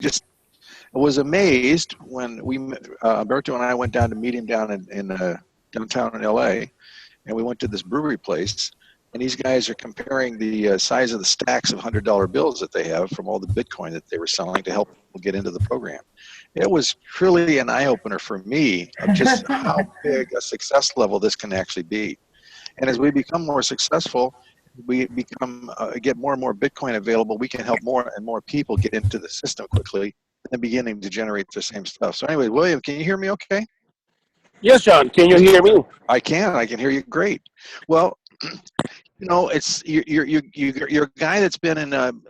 just was amazed when Alberto and I went down to meet him down in downtown in LA, and we went to this brewery place, and these guys are comparing the size of the stacks of $100 bills that they have from all the Bitcoin that they were selling to help people get into the program. It was truly an eye-opener for me of just how big a success level this can actually be. And as we become more successful, we get more and more Bitcoin available, we can help more and more people get into the system quickly and beginning to generate the same stuff. So anyway, William, can you hear me okay? Yes, John. Can you hear me? I can hear you great. Well, it's you're a guy that's been in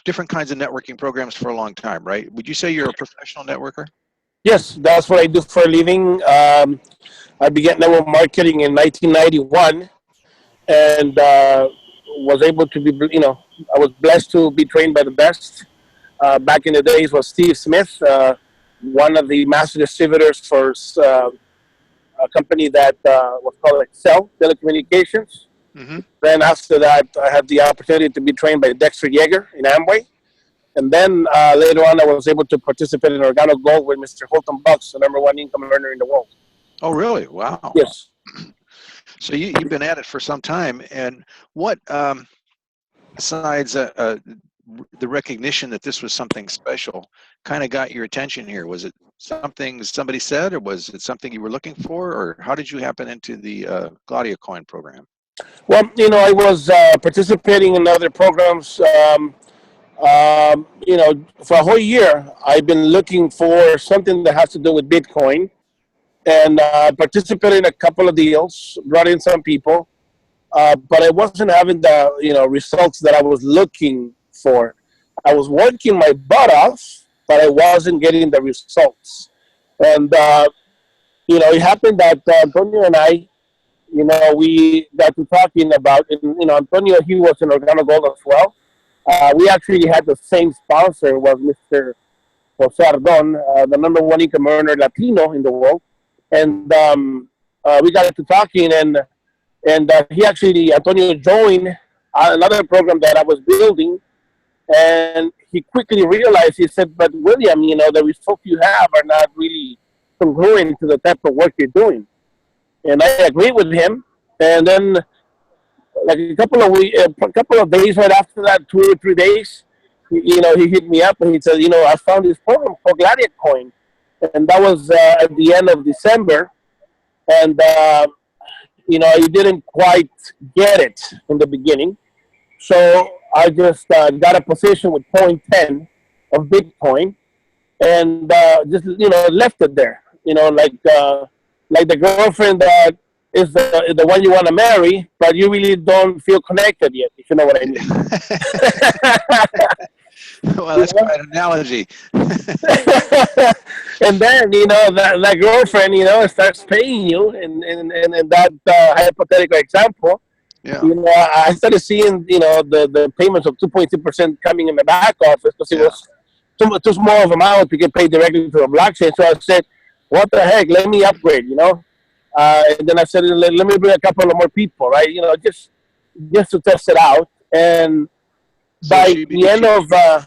different kinds of networking programs for a long time, right? Would you say you're a professional networker? Yes, that's what I do for a living. I began network marketing in 1991, and was able to be, I was blessed to be trained by the best. Back in the days was Steve Smith, one of the master distributors for a company that was called Excel Telecommunications. Mm-hmm. Then after that, I had the opportunity to be trained by Dexter Yeager in Amway. And then later on, I was able to participate in Organo Gold with Mr. Holton Bucks, the #1 income earner in the world. Oh, really? Wow. Yes. So you've been at it for some time. And what, besides the recognition that this was something special, kind of got your attention here? Was it something somebody said, or was it something you were looking for, or how did you happen into the GladiaCoin program? Well, I was participating in other programs. For a whole year, I've been looking for something that has to do with Bitcoin, and participated in a couple of deals, brought in some people, but I wasn't having the results that I was looking for. I was working my butt off, but I wasn't getting the results. And it happened that Antonio and I, we got to talking about it. Antonio, he was in Organo Gold as well. We actually had the same sponsor, was Mr. Jose Ardon, the #1 income earner Latino in the world. And we got to talking, and Antonio joined another program that I was building, and he quickly realized, he said, but William, the results you have are not really congruent to the type of work you're doing. And I agreed with him, and then like a couple of days right after that, 2 or 3 days, he hit me up and he said, I found this program called GladiaCoin, and that was at the end of December, and I didn't quite get it in the beginning, so I just got a position with 0.10 of Bitcoin, and just left it there, like the girlfriend that is the one you want to marry, but you really don't feel connected yet, if you know what I mean. Well, that's quite an analogy. And then, that girlfriend, starts paying you, and that hypothetical example, yeah. I started seeing, the payments of 2.2% coming in the back office, because it was too small of amount to get paid directly to a blockchain. So I said, what the heck, let me upgrade, and then I said, let me bring a couple of more people, right? Just to test it out. And so by the end of, go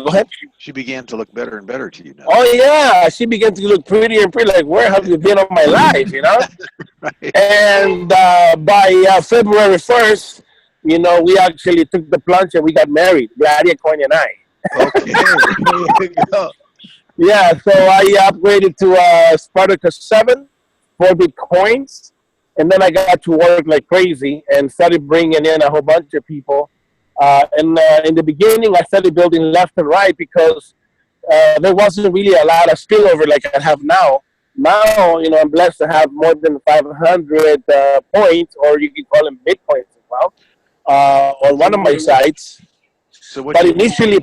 ahead. She began to look better and better to you now. Oh, yeah. She began to look prettier and pretty, like, where have you been all my life, Right. And by February 1st, we actually took the plunge and we got married, GladiaCoin and I. Okay, there you go. Yeah, so I upgraded to Spartacus 7. 4 Bitcoins, and then I got to work like crazy and started bringing in a whole bunch of people. And in the beginning, I started building left and right because there wasn't really a lot of spillover like I have now. Now, I'm blessed to have more than 500 points, or you can call them Bitcoins as well, on one of my sites. So but initially,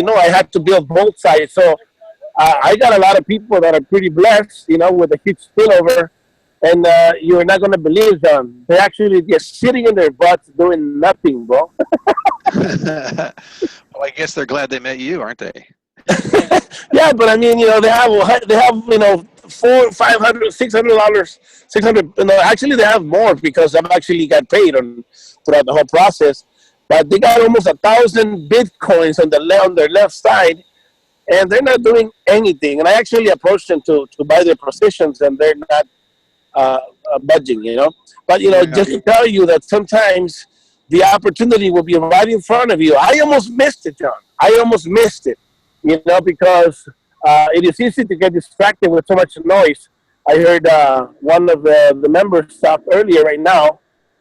no, I had to build both sides. So I got a lot of people that are pretty blessed, with a huge spillover, and you're not going to believe them. They're actually just sitting in their butts doing nothing, bro. Well, I guess they're glad they met you, aren't they? Yeah, but I mean, they have, $400, $500, $600, $600. Actually, they have more because I've actually got paid throughout the whole process. But they got almost 1,000 Bitcoins on their left side. and they're not doing anything. And I actually approached them to buy their positions, and they're not uh, budging, you know. But you know, Yeah. just to tell you that sometimes the opportunity will be right in front of you. I almost missed it, John. I almost missed it, you know, because it is easy to get distracted with so much noise. I heard one of the members talk earlier right now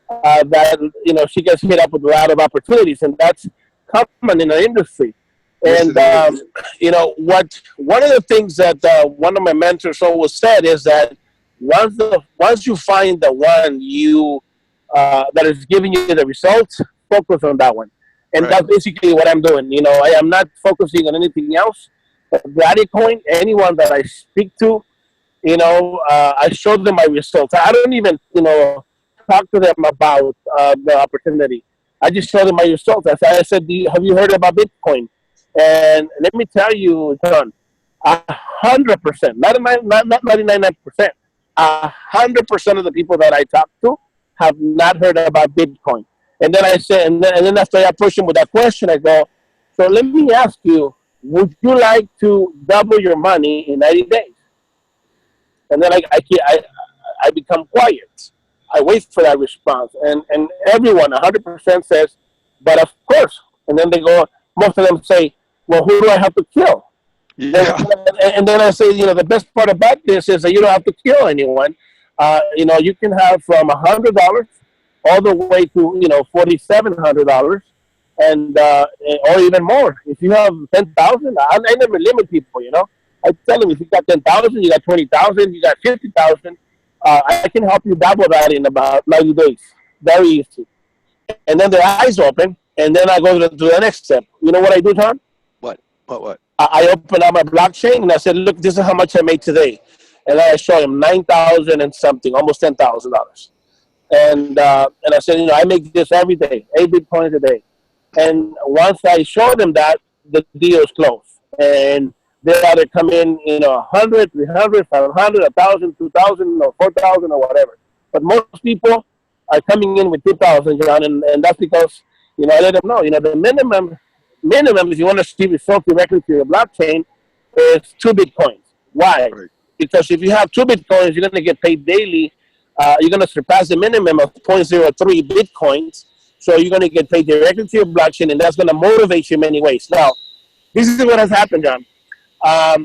that you know she gets hit up with a lot of opportunities, and that's common in our industry. Yes, And it is. you know what? One of the things that one of my mentors always said is that once you find the one that is giving you the results, focus on that one. And Right. that's basically what I'm doing. You know, I am not focusing on anything else. GladiaCoin, anyone that I speak to, you know, I show them my results. I don't even, you know, talk to them about the opportunity. I just show them my results. I said, have you heard about Bitcoin? And let me tell you, John, 100%, not 99%, 100% of the people that I talk to have not heard about Bitcoin. And then I said, and then after I approach them with that question, I go, so let me ask you, would you like to double your money in 90 days? And then I become quiet. I wait for that response, and everyone 100% says, "But of course." And then they go. Most of them say, "Well, who do I have to kill?" Then, Yeah. and then I say, you know, the best part about this is that you don't have to kill anyone. You know, you can have from $100 all the way to $4,700, and or even more. If you have 10,000, I never limit people. You know, I tell them if you got 10,000, you got 20,000, you got 50,000. I can help you double that in about 90 days. Very easy. And then their eyes open, and then I go to the next step. You know what I do, Tom? What? What? I opened up my blockchain and I said, "Look, this is how much I made today," and I showed him 9,000 and something, almost $10,000. And I said, I make this every day, 8 Bitcoins a day. And once I showed them that, the deal is closed, and they either come in, 100, 300, 500, 1,000, 2,000, or 4,000 or whatever. But most people are coming in with 2,000, John, and that's because I let them know, the minimum, if you want to see results directly to your blockchain, is 2 Bitcoins. Why? Right. Because if you have 2 Bitcoins, you're going to get paid daily. You're going to surpass the minimum of zero point zero 0.03 Bitcoins. So you're going to get paid directly to your blockchain, and that's going to motivate you in many ways. Now, this is what has happened, John. I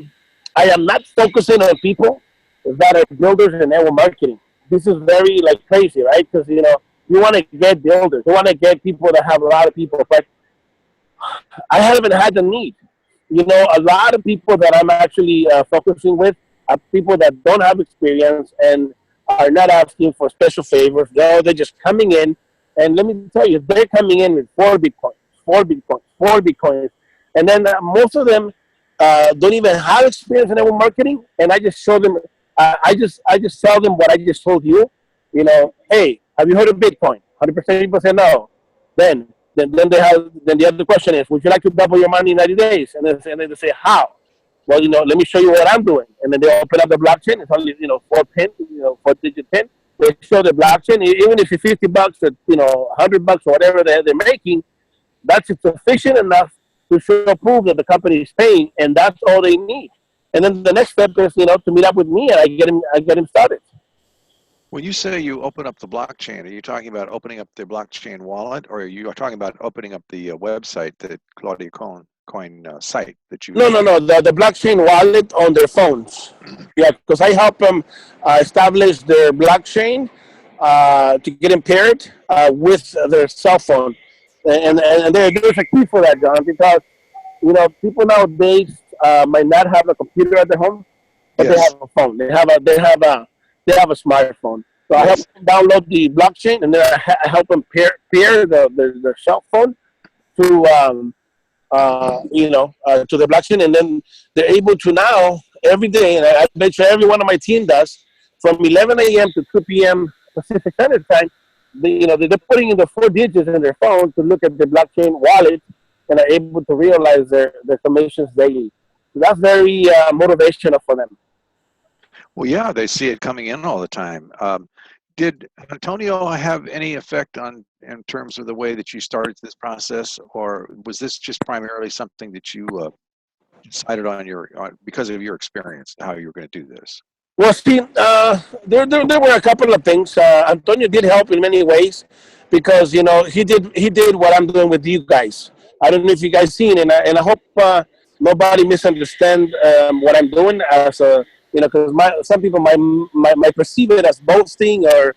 am not focusing on people that are builders in network marketing. This is very crazy, right? Because you want to get builders, you want to get people that have a lot of people, but I haven't had the need. A lot of people that I'm actually focusing with are people that don't have experience and are not asking for special favors. No, they're just coming in. And let me tell you, they're coming in with 4 Bitcoins, 4 Bitcoins, 4 Bitcoins. And then most of them don't even have experience in network marketing. And I just show them, I just tell them what I just told you. Hey, have you heard of Bitcoin? 100% people say no. Then the other question is, would you like to double your money in 90 days? And then they say, how? Well, let me show you what I'm doing. And then they open up the blockchain. It's only, 4 pin, 4-digit pin. They show the blockchain. Even if it's $50 or, $100 or whatever they're making, that's sufficient enough to show proof that the company is paying, and that's all they need. And then the next step is, to meet up with me, and I get him started. When you say you open up the blockchain, are you talking about opening up the blockchain wallet, or are you talking about opening up the website, the Coin site that you? No. The blockchain wallet on their phones. Yeah, because I help them establish their blockchain to get them paired with their cell phone. And there's a key for that, John, because people nowadays might not have a computer at their home, but they Yes. have a phone. They have a smartphone. So I help Yes. them download the blockchain, and then I help them pair their cell phone to to the blockchain, and then they're able to now every day, and I bet you every one of my team does, from 11 a.m. to 2 p.m. Pacific Standard Time. They're putting in the 4 digits in their phone to look at the blockchain wallet, and are able to realize their commissions daily. So that's very motivational for them. Well, yeah, they see it coming in all the time. Did Antonio have any effect on in terms of the way that you started this process, or was this just primarily something that you decided on because of your experience how you were going to do this? Well, see, there were a couple of things. Antonio did help in many ways because he did what I'm doing with you guys. I don't know if you guys seen, and I hope nobody misunderstand what I'm doing as a because some people might perceive it as boasting or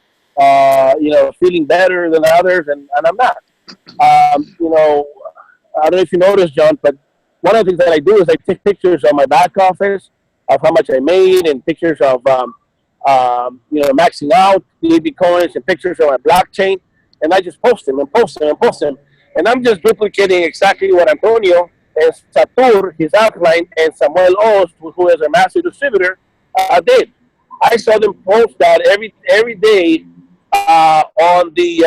feeling better than others, and I'm not. I don't know if you noticed, John, but one of the things that I do is I take pictures of my back office of how much I made and pictures of maxing out the AB coins and pictures of my blockchain, and I just post them and post them and post them, and I'm just duplicating exactly what Antonio and Satur, his outline, and Samuel Oz, who is a master distributor, did. I saw them post that every day on the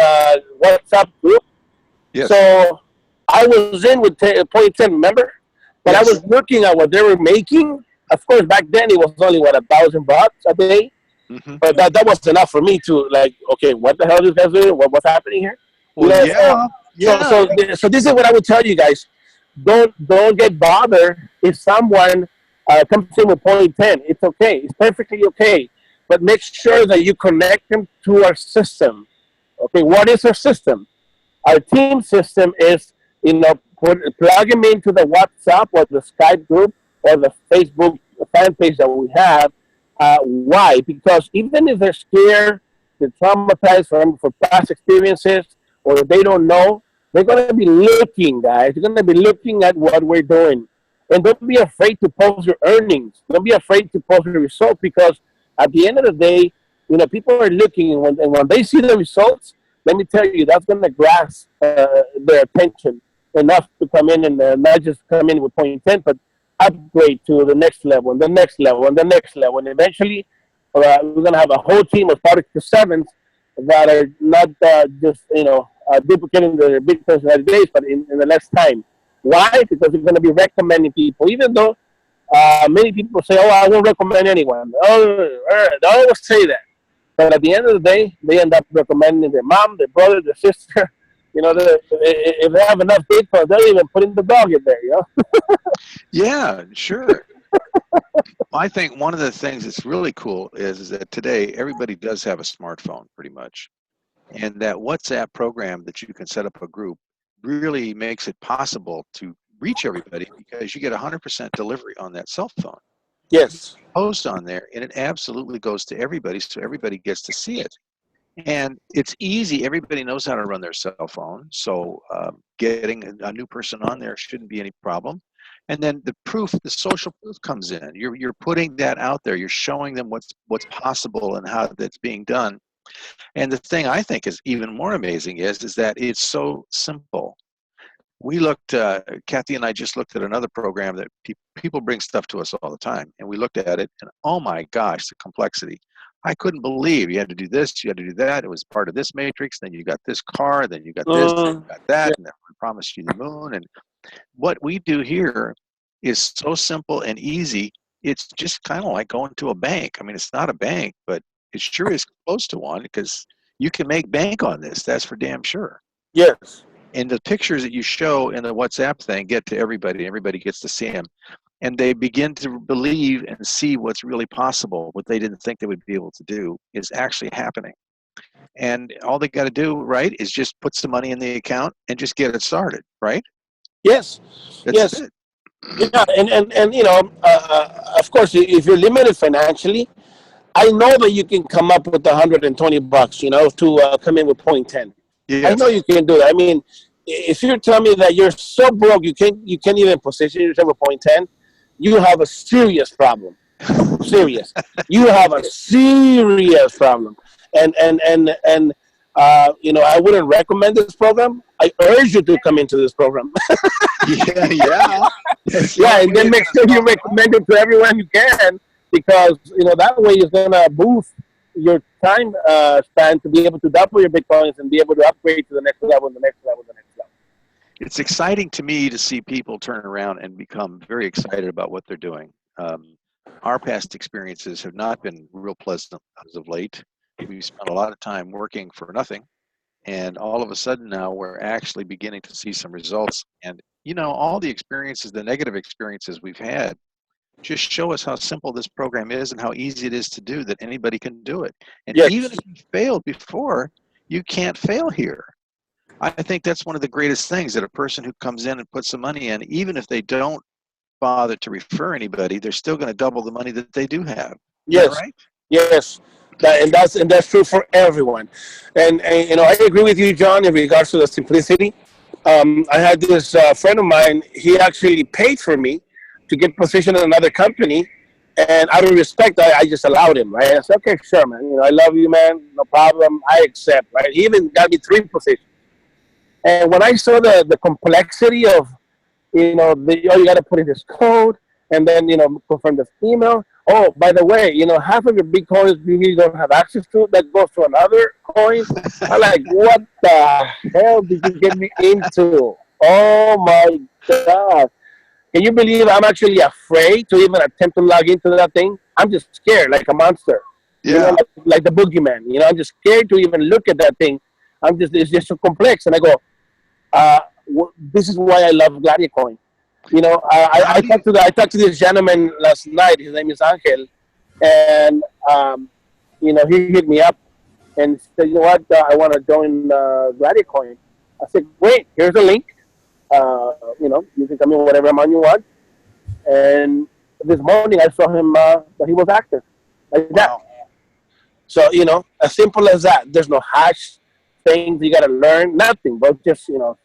WhatsApp group. Yes. So I was in with point 10, remember? But I Yes. was looking at what they were making. Of course, back then it was only what $1,000 a day, Hmm. but that was enough for me to like, okay, what the hell is this guys doing? What's happening here? You Well, know, yeah, so so yeah. so so this is what I would tell you guys. Don't get bothered if someone comes in with point 10. It's okay. It's perfectly okay. But make sure that you connect them to our system. Okay, what is our system? Our team system is, plug them into the WhatsApp or the Skype group or the Facebook fan page that we have. Why? Because even if they're scared, they're traumatized for past experiences, or they don't know, they're going to be looking, guys. They're going to be looking at what we're doing. And don't be afraid to post your earnings. Don't be afraid to post your results because at the end of the day, people are looking, and when they see the results, let me tell you, that's going to grasp their attention enough to come in and not just come in with point 10, but upgrade to the next level and the next level and the next level. And eventually, we're going to have a whole team of Particle 7s that are not just, duplicating their big personality days, but in the less time. Why? Because we're going to be recommending people, even though many people say, oh, I won't recommend anyone. Oh, they always say that. But at the end of the day, they end up recommending their mom, their brother, their sister. If they have enough Bitcoin, they'll even put in the dog in there. Yeah, sure. I think one of the things that's really cool is that today everybody does have a smartphone pretty much. And that WhatsApp program that you can set up a group really makes it possible to reach everybody because you get 100% delivery on that cell phone. Yes. Post on there and it absolutely goes to everybody so everybody gets to see it. And it's easy. Everybody knows how to run their cell phone. So getting a new person on there shouldn't be any problem. And then the social proof comes in. You're putting that out there. You're showing them what's possible and how that's being done. And the thing I think is even more amazing is that it's so simple. We looked, Kathy and I just looked at another program that people bring stuff to us all the time. And we looked at it and oh my gosh, the complexity. I couldn't believe you had to do this, you had to do that. It was part of this matrix. Then you got this car, then you got this, then you got that. Yeah. And then we promised you the moon. And what we do here is so simple and easy. It's just kind of like going to a bank. I mean, it's not a bank, but it sure is close to one because you can make bank on this. That's for damn sure. Yes. And the pictures that you show in the WhatsApp thing get to everybody. Everybody gets to see them. And they begin to believe and see what's really possible. What they didn't think they would be able to do is actually happening. And all they got to do, right, is just put some money in the account and just get it started, right? Yes. That's Yes. it. Yeah. And of course, if you're limited financially, I know that you can come up with $120, to come in with point 10. I know Yes. you can do that. I mean, if you're telling me that you're so broke you can't even position yourself with point 10, you have a serious problem. Serious. You have a serious problem. And I wouldn't recommend this program. I urge you to come into this program. Yeah, yeah. That's the Yeah, only and way then you're make going to sure you solve the recommend it to everyone you can, because that way it's gonna boost your time span to be able to double your bitcoins and be able to upgrade to the next level, the next level, the next level. it's exciting to me to see people turn around and become very excited about what they're doing. Our past experiences have not been real pleasant as of late. We spent a lot of time working for nothing, and all of a sudden now we're actually beginning to see some results. And you know, all the experiences, the negative experiences we've had, just show us how simple this program is and how easy it is to do, that anybody can do it. And Yes. even if you failed before, you can't fail here. I think that's one of the greatest things, that a person who comes in and puts some money in, even if they don't bother to refer anybody, they're still going to double the money that they do have. Is that Yes. right? Yes. And that's true for everyone. And you know, I agree with you, John, in regards to the simplicity. I had this friend of mine. He actually paid for me to get positioned in another company, and out of respect, I just allowed him. Right? I said, okay, sure, man. You know, I love you, man. No problem. I accept. Right? He even got me 3 positions. And when I saw the complexity of, you know, oh, you got to put in this code and then, you know, confirm this email. Oh, by the way, you know, half of your Bitcoins you really don't have access to. That goes to another coin. I'm like, what the hell did you get me into? Oh my God. Can you believe I'm actually afraid to even attempt to log into that thing? I'm just scared, like a monster. You know, Yeah. like the boogeyman. You know, I'm just scared to even look at that thing. It's just so complex. And I go, uh, this is why I love GladiaCoin. You know, How I do you? talked to this gentleman last night. His name is Angel, and you know, he hit me up and said, you know what, I want to join GladiaCoin. I said, great. Here's a link. You know, you can come in whatever amount you want. And this morning I saw him that he was active like that. Wow. So you know, as simple as that. There's no hash things you got to learn. Nothing, but just, you know,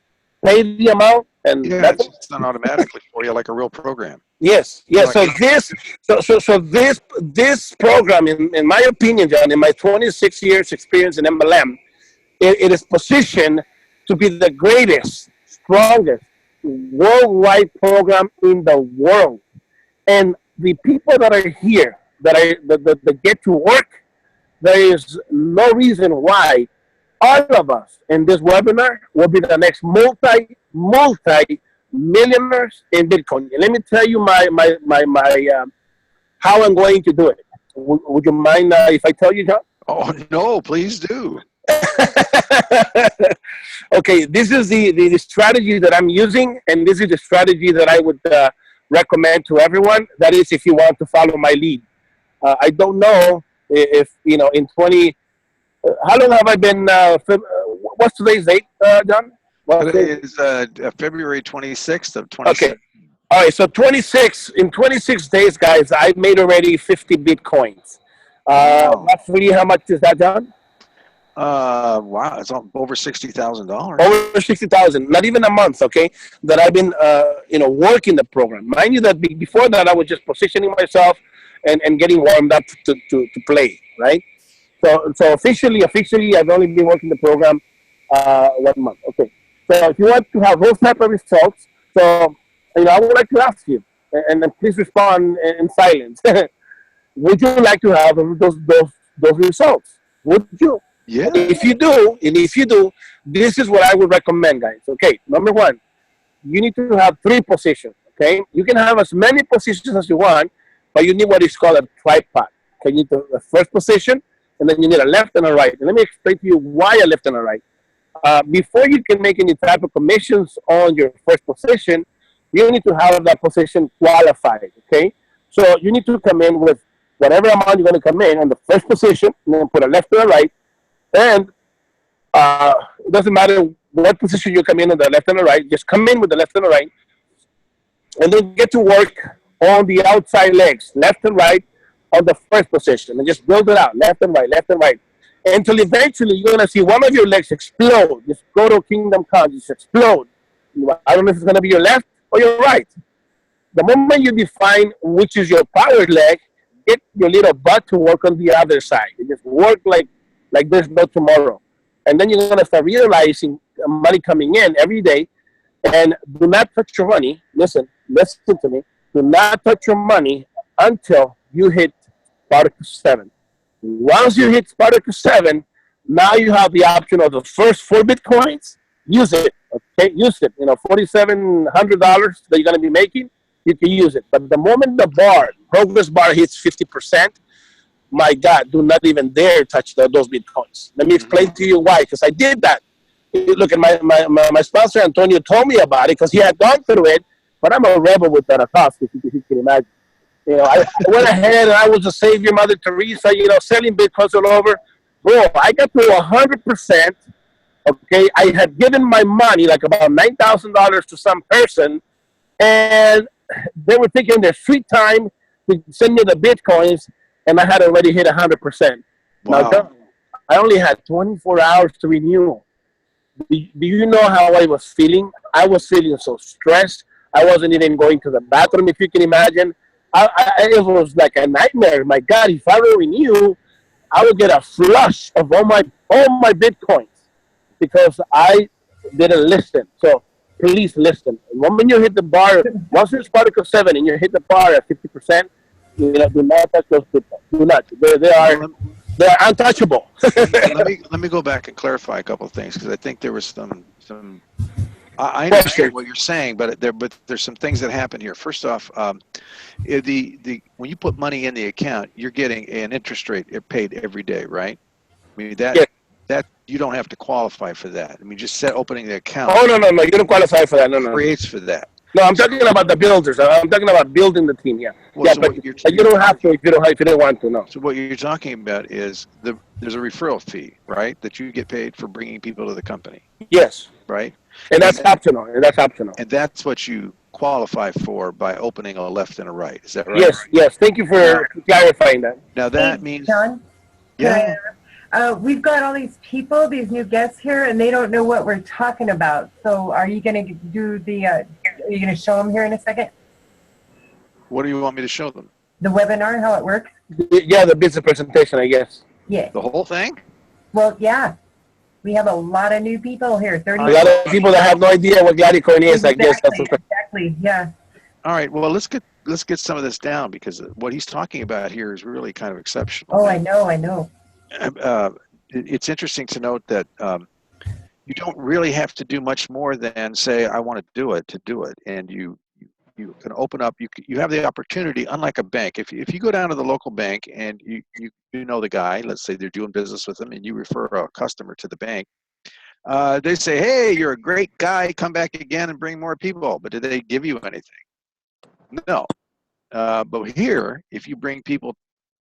pay the amount and Yeah, that's it's it. just done automatically for you, like a real program. Yes, You're yes. like, So this, this program, in my opinion, John, in my 26 years experience in MLM, it is positioned to be the greatest, strongest worldwide program in the world. And the people that are here, that get to work, there is no reason why all of us in this webinar will be the next multi millionaires in Bitcoin. And let me tell you how I'm going to do it. Would you mind if I tell you, John? oh no, please do. Okay, this is the strategy that I'm using, and this is the strategy that I would recommend to everyone. That is, if you want to follow my lead. I don't know if, you know, in 20. How long have I been? What's today's date, John? What's Today the, is February 26th of okay. 27. All right. So 26 days, guys. I made already 50 bitcoins. Wow. Roughly, how much is that, John? Wow, it's over $60,000. Over 60,000. Not even a month. Okay, that I've been, you know, working the program. Mind you, that before that I was just positioning myself and getting warmed up to play. Right. So officially, I've only been working the program 1 month. Okay. So if you want to have those type of results, so, you know, I would like to ask you, and then please respond in silence. Would you like to have those results? Would you? And Yeah. if you do, this is what I would recommend, guys. Okay. Number one, you need to have 3 positions. Okay. You can have as many positions as you want, but you need what is called a tripod. Okay. You need the first position, and then you need a left and a right. And let me explain to you why a left and a right. Before you can make any type of commissions on your first position, you need to have that position qualified. Okay, so you need to come in with whatever amount you're going to come in on the first position, and then put a left or a right, and it doesn't matter what position you come in on the left and the right. Just come in with the left and the right, and then get to work on the outside legs, left and right, on the first position, and just build it out, left and right, until eventually you're gonna see one of your legs explode. Just go to Kingdom Come, just explode. I don't know if it's gonna be your left or your right. The moment you define which is your power leg, get your little butt to work on the other side. You just work like there's no tomorrow, and then you're gonna start realizing money coming in every day. And do not touch your money. Listen to me. Do not touch your money until you hit Spartacus 7. Once you hit Spartacus 7, now you have the option of the first 4 bitcoins. Use it. Okay, use it. You know, $4,700 that you're gonna be making, you can use it. But the moment the progress bar hits 50%, my God, do not even dare touch those bitcoins. Let me explain to you why. Because I did that. Look, at my sponsor Antonio told me about it because he had gone through it. But I'm a rebel with that cost, if you can imagine. I went ahead and I was a savior, Mother Teresa. Selling Bitcoins all over. Bro, I got to 100%. Okay, I had given my money, like about $9,000 to some person, and they were taking their sweet time to send me the Bitcoins, and I had already hit 100%. Now, Wow. I only had 24 hours to renew. Do you know how I was feeling? I was feeling so stressed. I wasn't even going to the bathroom, if you can imagine. It was like a nightmare. My God, if I were renew, I would get a flush of all my Bitcoins because I didn't listen. So please listen. When you hit the bar, once it's Particle 7 and you hit the bar at 50%, do not touch those Bitcoins. Do not. Well, They're untouchable. let me go back and clarify a couple of things because I think there was some. I understand what you're saying, but there's some things that happen here. First off, when you put money in the account, you're getting an interest rate paid every day, right? I mean that you don't have to qualify for that. I mean, just opening the account. Oh no, you don't qualify for that. No. Creates for that. No, I'm talking about the builders. I'm talking about building the team. Yeah, well, so but you don't have to if you don't want to. No. So what you're talking about is there's a referral fee, right? That you get paid for bringing people to the company. Yes. Right. And that's optional. And that's what you qualify for by opening a left and a right. Is that right? Yes. Thank you for clarifying that. Now that means. John. Yeah. We've got all these people, these new guests here, and they don't know what we're talking about. So are you going to do are you going to show them here in a second? What do you want me to show them? The webinar, how it works? Yeah, the business presentation, I guess. Yeah. The whole thing? Well, yeah. We have a lot of new people here. 30. A lot of people that have no idea what GladiaCoin is, I guess. Exactly, yeah. All right, well, let's get some of this down because what he's talking about here is really kind of exceptional. Oh, I know. It's interesting to note that you don't really have to do much more than say, I want to do it. And you can open up, you have the opportunity, unlike a bank. If you go down to the local bank and you know the guy, let's say they're doing business with them, and you refer a customer to the bank, they say, hey, you're a great guy, come back again and bring more people. But did they give you anything? No. But here, if you bring people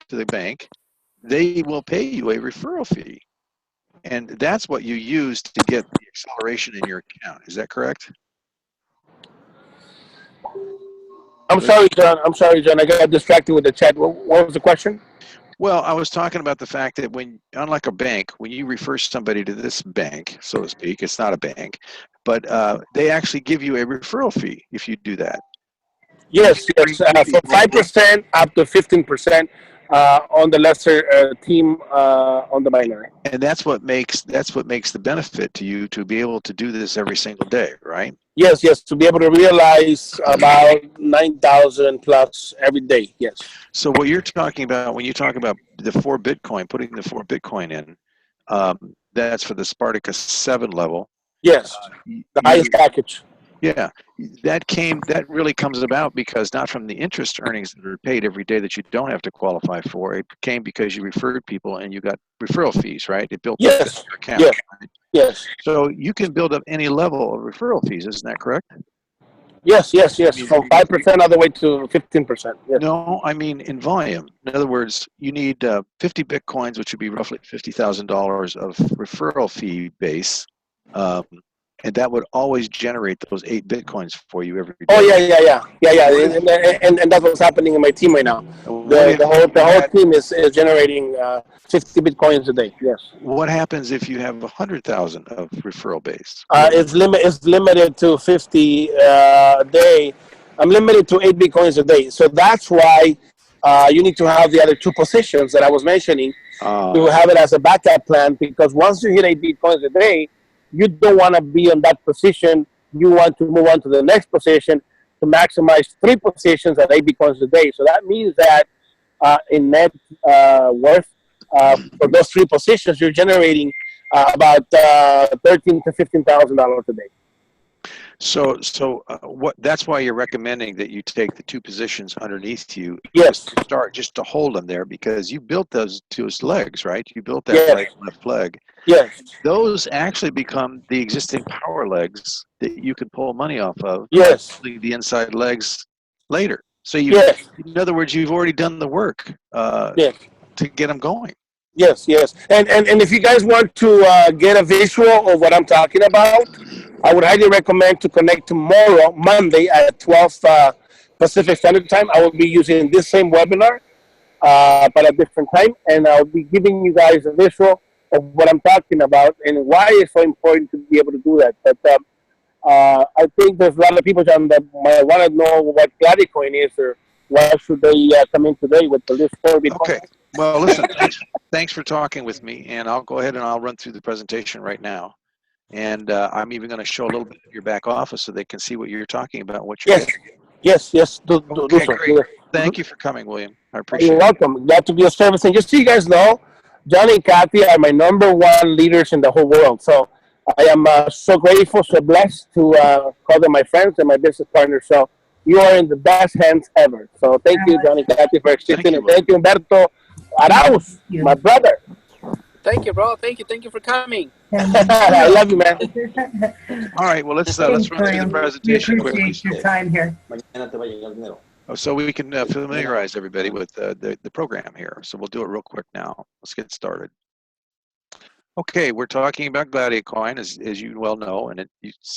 to the bank, they will pay you a referral fee. And that's what you use to get the acceleration in your account. Is that correct? I'm sorry, John. I got distracted with the chat. What was the question? Well, I was talking about the fact that unlike a bank, when you refer somebody to this bank, so to speak, it's not a bank, but they actually give you a referral fee if you do that. Yes, from 5% up to 15% on the lesser team on the binary. And that's what makes the benefit to you to be able to do this every single day, right? Yes, to be able to realize about 9,000 plus every day. Yes. So what you're talking about when you talk about the 4 Bitcoin, putting the 4 Bitcoin in, that's for the Spartacus 7 level. Yes, the highest package. Yeah, that really comes about because not from the interest earnings that are paid every day that you don't have to qualify for. It came because you referred people and you got referral fees, right? It built up your account. Yes. Right? Yes. So you can build up any level of referral fees, isn't that correct? Yes. From 5% all the way to 15%. Yes. No, I mean in volume. In other words, you need 50 Bitcoins, which would be roughly $50,000 of referral fee base. And that would always generate those 8 Bitcoins for you every day. Oh, yeah. And that's what's happening in my team right now. The whole team is generating 50 Bitcoins a day, yes. What happens if you have 100,000 of referral base? It's limited to 50 a day. I'm limited to 8 Bitcoins a day. So that's why you need to have the other 2 positions that I was mentioning to have it as a backup plan, because once you hit 8 Bitcoins a day, you don't want to be in that position. You want to move on to the next position to maximize 3 positions at 8 Bitcoins a day. So that means that in net worth for those 3 positions, you're generating about $13,000 to $15,000 a day. What? That's why you're recommending that you take the two positions underneath you Yes. just to start, just to hold them there, because you built those legs, right? You built that Yes. right and left leg. Yes. Those actually become the existing power legs that you could pull money off of by Yes. building the inside legs later. So you, Yes. in other words, you've already done the work Yes. to get them going. Yes, yes. And if you guys want to get a visual of what I'm talking about, I would highly recommend to connect tomorrow, Monday at 12 Pacific Standard Time. I will be using this same webinar, but at different time, and I'll be giving you guys a visual of what I'm talking about and why it's so important to be able to do that. But I think there's a lot of people John, that might want to know what GladiaCoin is or why should they come in today with the list for Bitcoin. Okay. Well, listen, thanks for talking with me, and I'll go ahead and I'll run through the presentation right now. And I'm even going to show a little bit of your back office so they can see what you're talking about and what you're Yes, getting. yes. Do Okay, so. great. Yes. Thank you for coming, William. I You're appreciate it. welcome. Glad to be of service. And just so you guys know, Johnny and Kathy are my number one leaders in the whole world. So I am so grateful, so blessed to call them my friends and my business partners. So you are in the best hands ever. So thank you, Johnny and Kathy, for Thank existing. you, And William. thank you, Humberto Arauz, my brother. Thank you, bro. Thank you for coming. I love you, man. All right, well, let's Thanks, run through the William. We presentation quickly appreciate your time here. so we can familiarize everybody with the program here. So we'll do it real quick now. Let's get started. Okay, we're talking about GladiaCoin, as you well know, and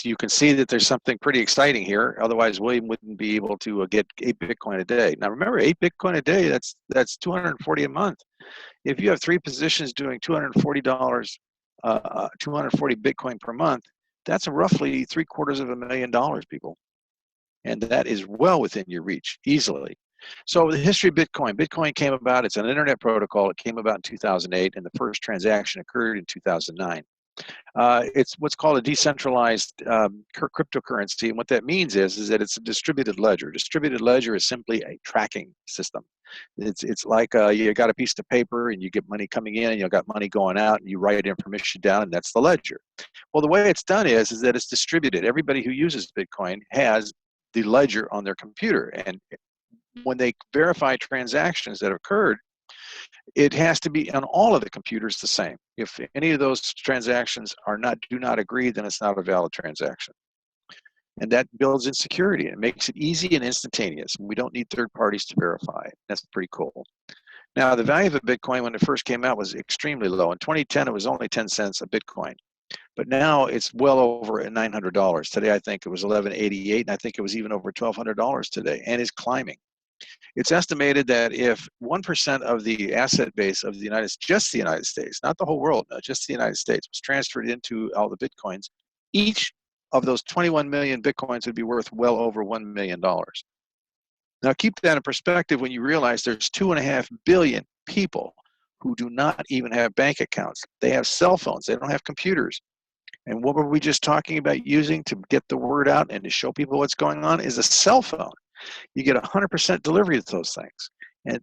you can see that there's something pretty exciting here. Otherwise, William wouldn't be able to get 8 Bitcoin a day. Now, remember, 8 Bitcoin a day, that's 240 a month. If you have 3 positions doing $240, 240 Bitcoin per month, that's roughly $750,000, people. And that is well within your reach, easily. So the history of Bitcoin. Bitcoin came about, it's an internet protocol. It came about in 2008, and the first transaction occurred in 2009. It's what's called a decentralized cryptocurrency, and what that means is that it's a distributed ledger. Distributed ledger is simply a tracking system. It's like you got a piece of paper and you get money coming in and you got money going out, and you write information down, and that's the ledger. Well, the way it's done is that it's distributed. Everybody who uses Bitcoin has the ledger on their computer, and when they verify transactions that occurred, it has to be on all of the computers the same. If any of those transactions do not agree, then it's not a valid transaction. And that builds in security. It makes it easy and instantaneous. We don't need third parties to verify. That's pretty cool. Now, the value of a Bitcoin when it first came out was extremely low. In 2010, it was only 10 cents a Bitcoin. But now it's well over $900. Today, I think it was $11.88, and I think it was even over $1,200 today, and is climbing. It's estimated that if 1% of the asset base of the just the United States, not the whole world, no, just the United States, was transferred into all the Bitcoins, each of those 21 million Bitcoins would be worth well over $1 million. Now keep that in perspective when you realize there's 2.5 billion people who do not even have bank accounts. They have cell phones, they don't have computers. And what were we just talking about using to get the word out and to show people what's going on is a cell phone. You get 100% delivery of those things.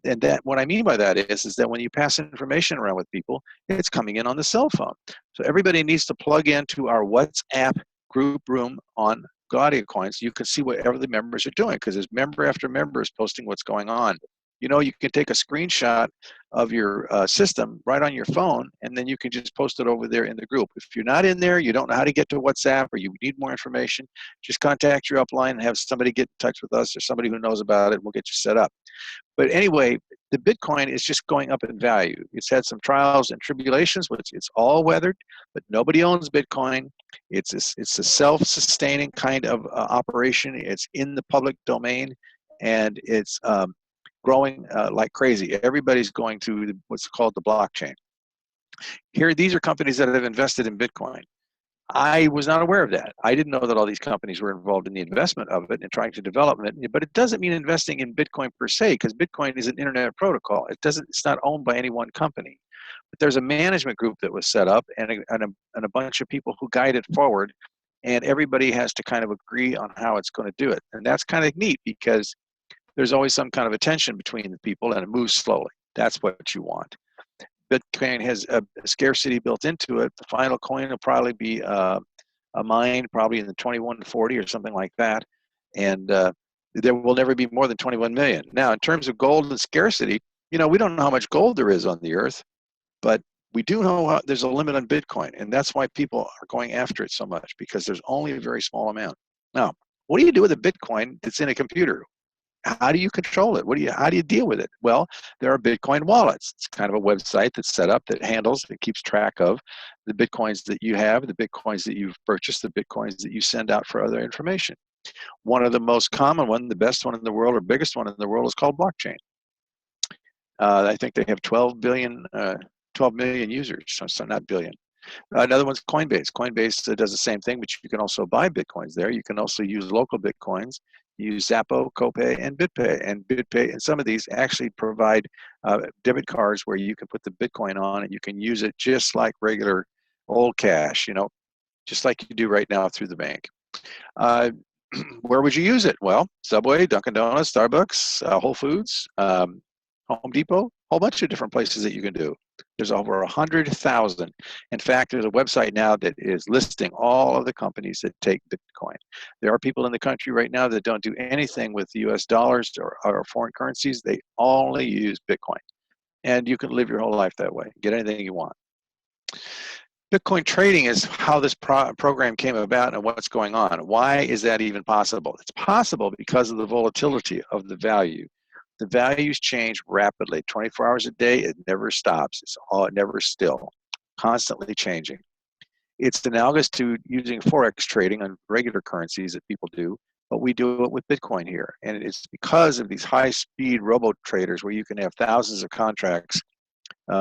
And that, what I mean by that is that when you pass information around with people, it's coming in on the cell phone. So everybody needs to plug into our WhatsApp group room on GladiaCoin so you can see whatever the members are doing, because there's member after member is posting what's going on. You know, you can take a screenshot of your system right on your phone, and then you can just post it over there in the group. If you're not in there, you don't know how to get to WhatsApp, or you need more information, just contact your upline and have somebody get in touch with us or somebody who knows about it, and we'll get you set up. But anyway, the Bitcoin is just going up in value. It's had some trials and tribulations, which it's all weathered, but nobody owns Bitcoin. It's a self-sustaining kind of operation. It's in the public domain, and it's growing like crazy. Everybody's going to what's called the blockchain. Here, these are companies that have invested in Bitcoin. I was not aware of that. I didn't know that all these companies were involved in the investment of it and trying to develop it. But it doesn't mean investing in Bitcoin per se, because Bitcoin is an internet protocol. It's not owned by any one company. But there's a management group that was set up and a bunch of people who guide it forward, and everybody has to kind of agree on how it's going to do it. And that's kind of neat because there's always some kind of a tension between the people, and it moves slowly. That's what you want. Bitcoin has a scarcity built into it. The final coin will probably be mined, probably in the 21 to 40 or something like that. And there will never be more than 21 million. Now, in terms of gold and scarcity, we don't know how much gold there is on the earth, but we do know there's a limit on Bitcoin, and that's why people are going after it so much, because there's only a very small amount. Now, what do you do with a Bitcoin that's in a computer? How do you control it? How do you deal with it? Well, there are Bitcoin wallets. It's kind of a website that's set up that keeps track of the Bitcoins that you have, the Bitcoins that you've purchased, the Bitcoins that you send out for other information. One of the most common one, the best one in the world or biggest one in the world, is called blockchain. I think they have 12 million users, so not billion. Another one's Coinbase. Coinbase does the same thing, but you can also buy Bitcoins there. You can also use local Bitcoins. Use Zappo, Copay, and BitPay. And BitPay and some of these actually provide debit cards where you can put the Bitcoin on and you can use it just like regular old cash, just like you do right now through the bank. Where would you use it? Well, Subway, Dunkin' Donuts, Starbucks, Whole Foods, Home Depot, a whole bunch of different places that you can do. There's over 100,000. In fact, there's a website now that is listing all of the companies that take Bitcoin. There are people in the country right now that don't do anything with US dollars or foreign currencies. They only use Bitcoin. And you can live your whole life that way, get anything you want. Bitcoin trading is how this program came about and what's going on. Why is that even possible? It's possible because of the volatility of the value. The values change rapidly, 24 hours a day. It never stops. It never still, constantly changing. It's analogous to using Forex trading on regular currencies that people do, but we do it with Bitcoin here. And it's because of these high-speed robo-traders where you can have thousands of contracts,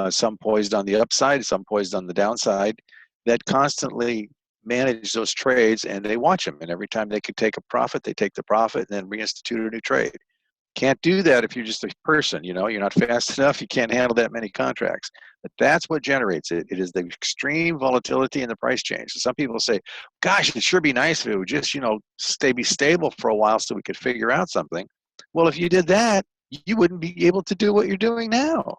some poised on the upside, some poised on the downside, that constantly manage those trades, and they watch them. And every time they could take a profit, they take the profit and then reinstitute a new trade. Can't do that if you're just a person, you're not fast enough, you can't handle that many contracts. But that's what generates it. It is the extreme volatility in the price change. So some people say, gosh, it'd sure be nice if it would just, be stable for a while so we could figure out something. Well, if you did that, you wouldn't be able to do what you're doing now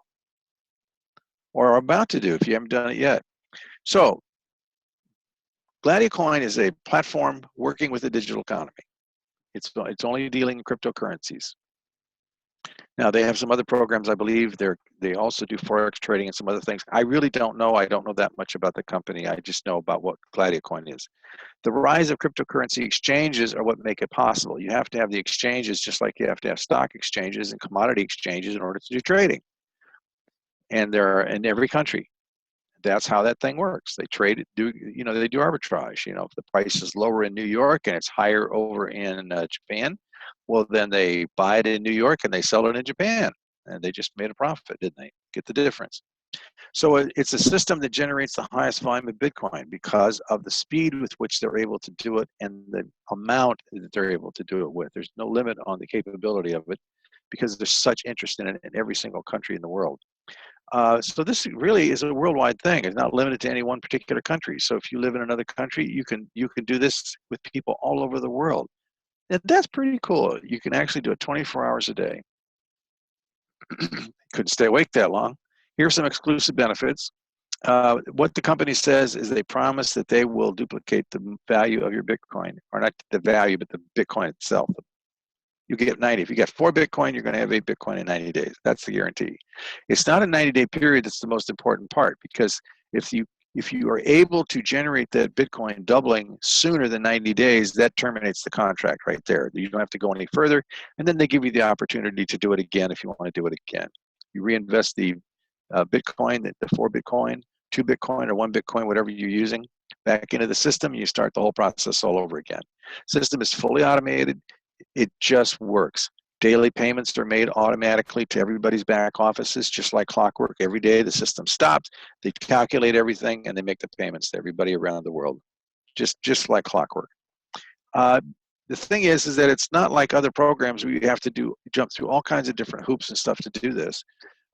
or are about to do if you haven't done it yet. So GladiaCoin is a platform working with the digital economy. It's only dealing in cryptocurrencies. Now, they have some other programs, I believe. They also do Forex trading and some other things. I really don't know. I don't know that much about the company. I just know about what GladiaCoin is. The rise of cryptocurrency exchanges are what make it possible. You have to have the exchanges just like you have to have stock exchanges and commodity exchanges in order to do trading. And they're in every country. That's how that thing works. They trade it, they do arbitrage. If the price is lower in New York and it's higher over in Japan, well, then they buy it in New York and they sell it in Japan. And they just made a profit, didn't they? Get the difference. So it's a system that generates the highest volume of Bitcoin because of the speed with which they're able to do it and the amount that they're able to do it with. There's no limit on the capability of it because there's such interest in it in every single country in the world. So this really is a worldwide thing. It's not limited to any one particular country. So if you live in another country, you can do this with people all over the world. And that's pretty cool. You can actually do it 24 hours a day. Couldn't stay awake that long. Here's some exclusive benefits. What the company says is they promise that they will duplicate the value of your Bitcoin, or not the value, but the Bitcoin itself. You get 90. If you get 4 Bitcoin, you're going to have 8 Bitcoin in 90 days. That's the guarantee. It's not a 90-day period that's the most important part, because if you are able to generate that Bitcoin doubling sooner than 90 days, that terminates the contract right there. You don't have to go any further, and then they give you the opportunity to do it again if you want to do it again. You reinvest the Bitcoin, the 4 Bitcoin, 2 Bitcoin, or 1 Bitcoin, whatever you're using, back into the system, and you start the whole process all over again. System is fully automated. It just works. Daily payments are made automatically to everybody's back offices, just like clockwork. Every day the system stops, they calculate everything, and they make the payments to everybody around the world, just like clockwork. The thing is that it's not like other programs where you have to jump through all kinds of different hoops and stuff to do this.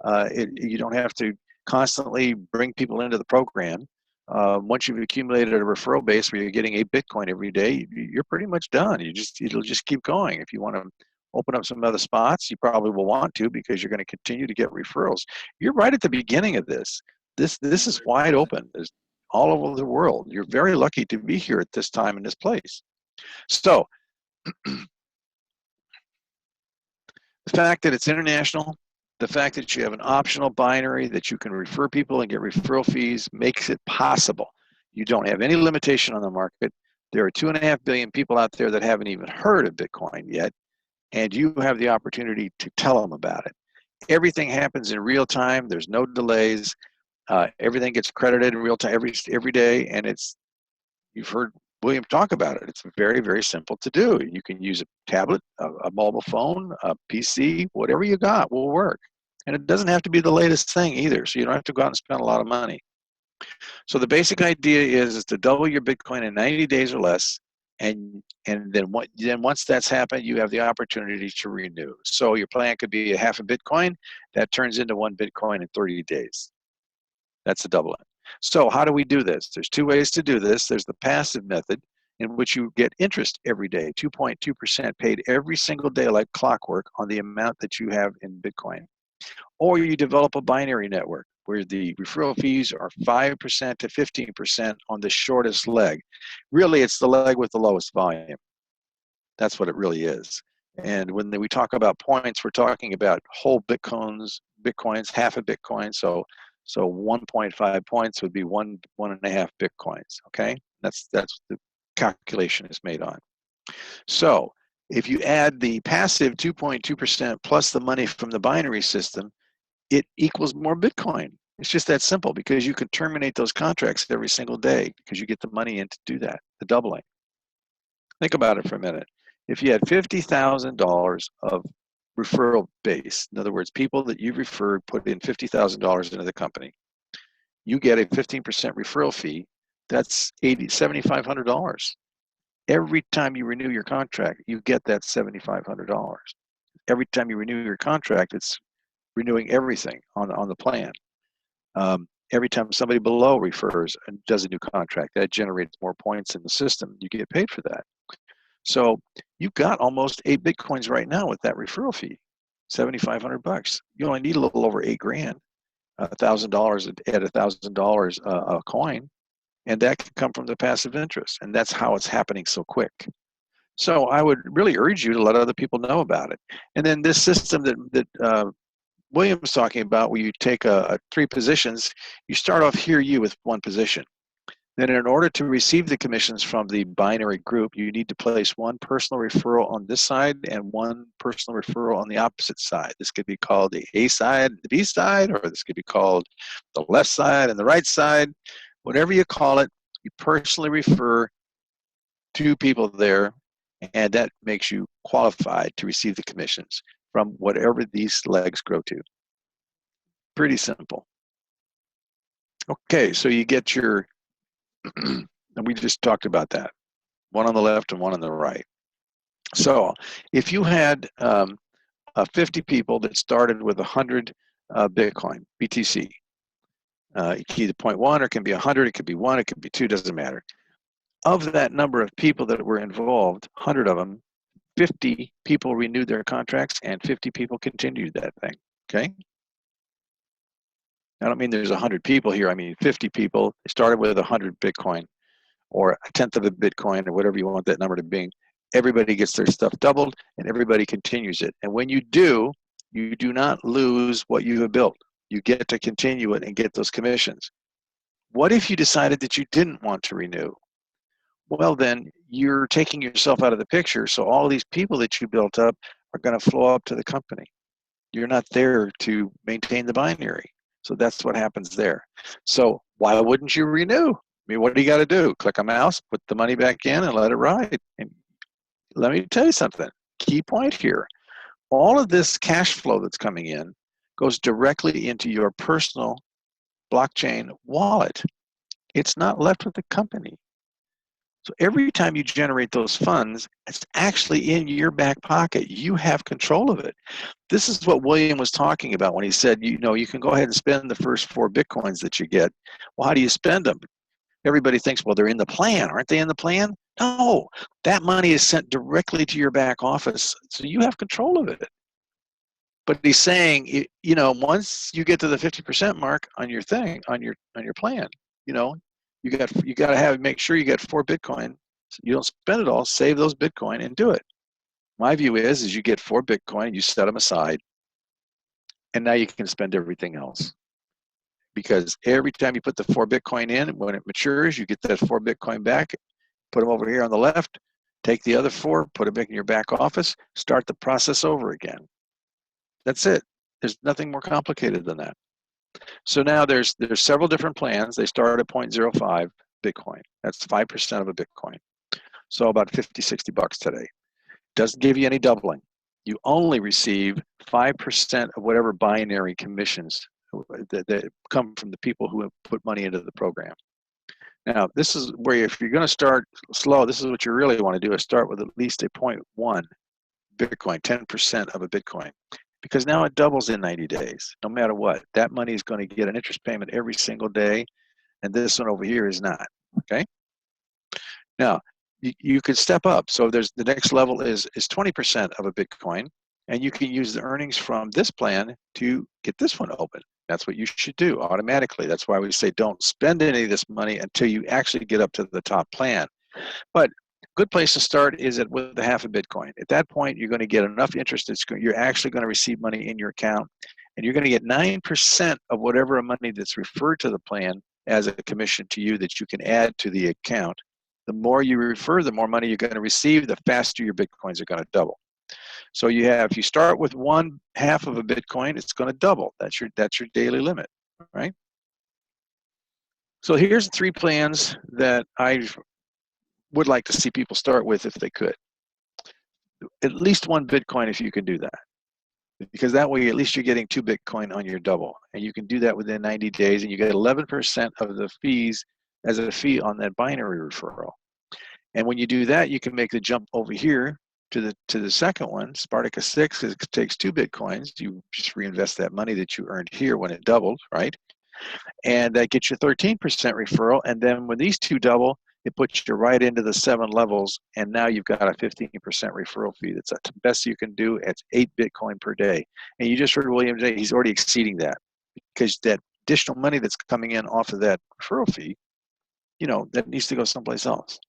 You don't have to constantly bring people into the program. Once you've accumulated a referral base where you're getting 8 Bitcoin every day, you're pretty much done. It'll just keep going. If you want to open up some other spots, you probably will want to, because you're going to continue to get referrals. You're right at the beginning of this. This is wide open. There's all over the world. You're very lucky to be here at this time in this place. So the fact that it's international, the fact that you have an optional binary that you can refer people and get referral fees makes it possible. You don't have any limitation on the market. There are 2.5 billion people out there that haven't even heard of Bitcoin yet, and you have the opportunity to tell them about it. Everything happens in real time. There's no delays. Everything gets credited in real time every day, and you've heard William talk about it. It's very, very simple to do. You can use a tablet, a mobile phone, a PC, whatever you got will work. And it doesn't have to be the latest thing either, so you don't have to go out and spend a lot of money. So the basic idea is to double your Bitcoin in 90 days or less, and then once that's happened, you have the opportunity to renew. So your plan could be a half a Bitcoin, that turns into 1 Bitcoin in 30 days. That's a doubling. So how do we do this? There's 2 ways to do this. There's the passive method, in which you get interest every day, 2.2% paid every single day like clockwork on the amount that you have in Bitcoin. Or you develop a binary network where the referral fees are 5% to 15% on the shortest leg. Really, it's the leg with the lowest volume. That's what it really is. And when we talk about points, we're talking about whole bitcoins, half a Bitcoin. So 1.5 points would be 1.5 Bitcoins. Okay, that's the calculation is made on. So if you add the passive 2.2% plus the money from the binary system, it equals more Bitcoin. It's just that simple, because you can terminate those contracts every single day because you get the money in to do that, the doubling. Think about it for a minute. If you had $50,000 of referral base, in other words, people that you've referred put in $50,000 into the company, you get a 15% referral fee. That's $7,500. Every time you renew your contract, you get that $7,500. Every time you renew your contract, it's renewing everything on the plan. Every time somebody below refers and does a new contract, that generates more points in the system. You get paid for that. So you've got almost 8 Bitcoins right now with that referral fee, $7,500. You only need a little over $8,000, $1,000 at $1,000 a coin, and that can come from the passive interest. And that's how it's happening so quick. So I would really urge you to let other people know about it. And then this system that William's talking about, where you take 3 positions, you start off here with 1 position. Then in order to receive the commissions from the binary group, you need to place 1 personal referral on this side and 1 personal referral on the opposite side. This could be called the A side, the B side, or this could be called the left side and the right side. Whatever you call it, you personally refer 2 people there, and that makes you qualified to receive the commissions from whatever these legs grow to. Pretty simple. Okay, so you get your, and we just talked about that, 1 on the left and 1 on the right. So if you had 50 people that started with 100 Bitcoin, BTC, it can either 0.1 or it can be 100, it could be 1, it could be 2, doesn't matter. Of that number of people that were involved, 100 of them, 50 people renewed their contracts and 50 people continued that thing, okay? I don't mean there's 100 people here. I mean 50 people started with 100 Bitcoin or 1/10 of a Bitcoin or whatever you want that number to be. Everybody gets their stuff doubled and everybody continues it. And when you do not lose what you have built. You get to continue it and get those commissions. What if you decided that you didn't want to renew? Well, then you're taking yourself out of the picture. So all these people that you built up are going to flow up to the company. You're not there to maintain the binary. So that's what happens there. So why wouldn't you renew? I mean, what do you got to do? Click a mouse, put the money back in, and let it ride. And let me tell you something. Key point here. All of this cash flow that's coming in goes directly into your personal blockchain wallet. It's not left with the company. So every time you generate those funds, it's actually in your back pocket. You have control of it. This is what William was talking about when he said, you can go ahead and spend the first 4 Bitcoins that you get. Well, how do you spend them? Everybody thinks, well, they're in the plan. Aren't they in the plan? No, that money is sent directly to your back office. So you have control of it. But he's saying, once you get to the 50% mark on your thing, on your plan, You got to make sure you get 4 Bitcoin. You don't spend it all. Save those Bitcoin and do it. My view is you get 4 Bitcoin, you set them aside, and now you can spend everything else. Because every time you put the 4 Bitcoin in, when it matures, you get that 4 Bitcoin back, put them over here on the left, take the other 4, put them in your back office, start the process over again. That's it. There's nothing more complicated than that. So now there's several different plans. They start at 0.05 Bitcoin. That's 5% of a Bitcoin. So about 50, 60 bucks today. Doesn't give you any doubling. You only receive 5% of whatever binary commissions that come from the people who have put money into the program. Now, this is where if you're going to start slow, this is what you really want to do, is start with at least a 0.1 Bitcoin, 10% of a Bitcoin. Because now it doubles in 90 days, no matter what. That money is going to get an interest payment every single day, and this one over here is not, okay? Now, you could step up. So there's the next level is 20% of a Bitcoin, and you can use the earnings from this plan to get this one open. That's what you should do automatically. That's why we say don't spend any of this money until you actually get up to the top plan. But a good place to start is with a half a Bitcoin. At that point, you're going to get enough interest. You're actually going to receive money in your account, and you're going to get 9% of whatever money that's referred to the plan as a commission to you that you can add to the account. The more you refer, the more money you're going to receive, the faster your Bitcoins are going to double. So if you start with 1/2 of a Bitcoin, it's going to double. That's your daily limit, right? So here's 3 plans that I would like to see people start with if they could. At least 1 Bitcoin if you can do that. Because that way at least you're getting 2 Bitcoin on your double. And you can do that within 90 days, and you get 11% of the fees as a fee on that binary referral. And when you do that, you can make the jump over here to the second one, Spartacus 6, because it takes 2 Bitcoins. You just reinvest that money that you earned here when it doubled, right? And that gets you 13% referral. And then when these 2 double, it puts you right into the 7 levels. And now you've got a 15% referral fee. That's the best you can do. It's 8 Bitcoin per day. And you just heard William say he's already exceeding that, because that additional money that's coming in off of that referral fee, that needs to go someplace else.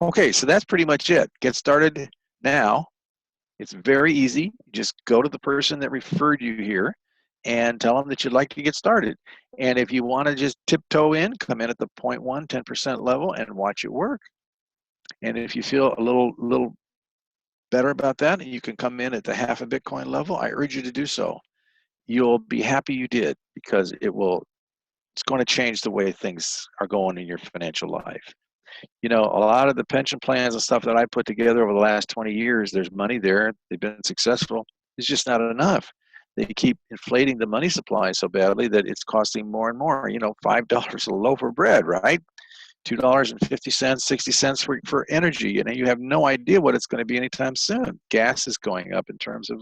Okay, so that's pretty much it. Get started now. It's very easy. Just go to the person that referred you here and tell them that you'd like to get started. And if you want to just tiptoe in, come in at the 0.1, 10% level and watch it work. And if you feel a little better about that, you can come in at the half a Bitcoin level. I urge you to do so. You'll be happy you did, because it's going to change the way things are going in your financial life. A lot of the pension plans and stuff that I put together over the last 20 years, there's money there. They've been successful. It's just not enough. They keep inflating the money supply so badly that it's costing more and more. $5 a loaf of bread, right? $2.50, 60 cents for energy. You have no idea what it's going to be anytime soon. Gas is going up in terms of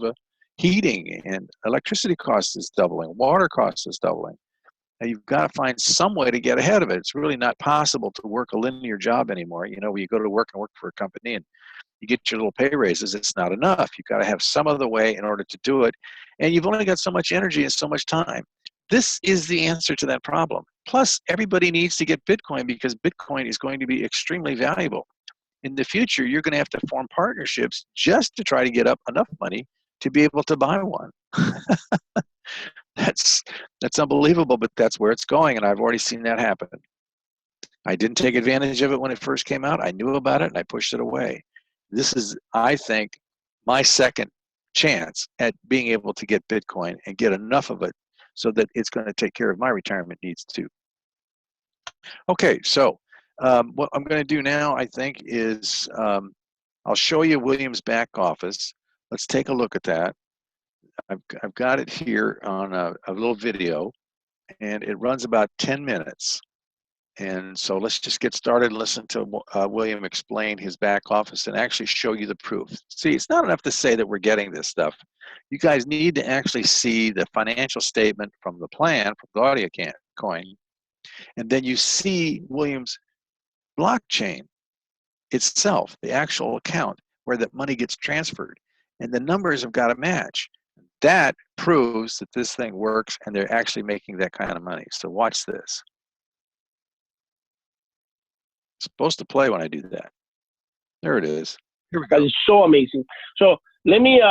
heating, and electricity cost is doubling. Water cost is doubling. Now you've got to find some way to get ahead of it. It's really not possible to work a linear job anymore. When you go to work and work for a company and you get your little pay raises, it's not enough. You've got to have some other way in order to do it. And you've only got so much energy and so much time. This is the answer to that problem. Plus, everybody needs to get Bitcoin, because Bitcoin is going to be extremely valuable. In the future, you're going to have to form partnerships just to try to get up enough money to be able to buy one. That's unbelievable, but that's where it's going, and I've already seen that happen. I didn't take advantage of it when it first came out. I knew about it, and I pushed it away. This is, I think, my second chance at being able to get Bitcoin and get enough of it so that it's going to take care of my retirement needs too. Okay, so what I'm going to do now, I think, is I'll show you William's back office. Let's take a look at that. I've got it here on a little video, and it runs about 10 minutes. And so let's just get started and listen to William explain his back office and actually show you the proof. See, it's not enough to say that we're getting this stuff. You guys need to actually see the financial statement from the plan, from GladiaCoin, and then you see William's blockchain itself, the actual account where that money gets transferred. And the numbers have got to match. That proves that this thing works and they're actually making that kind of money. So watch this. It's supposed to play when I do that. There it is. Here we That go. is so amazing. So let me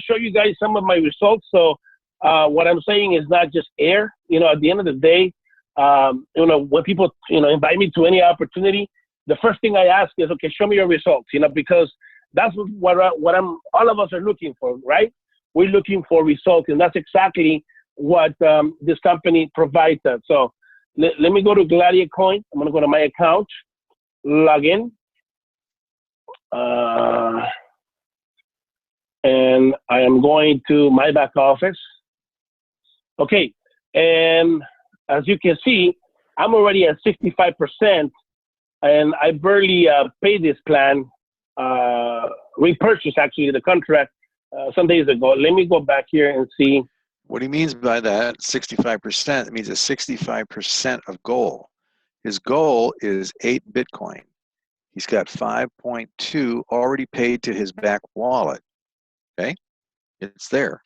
show you guys some of my results. So what I'm saying is not just air. You know, at the end of the day, you know, when people, you know, invite me to any opportunity, the first thing I ask is, okay, show me your results. You know, because that's what all of us are looking for, right? We're looking for results, and that's exactly what this company provides us. So let me go to GladiaCoin. I'm going to go to my account, log in. And I am going to my back office. Okay, and as you can see, I'm already at 65%, and I barely paid this plan, repurchased actually the contract some days ago. Let me go back here and see. What he means by that, 65%, it means a 65% of goal. His goal is 8 Bitcoin. He's got 5.2 already paid to his back wallet. Okay, it's there.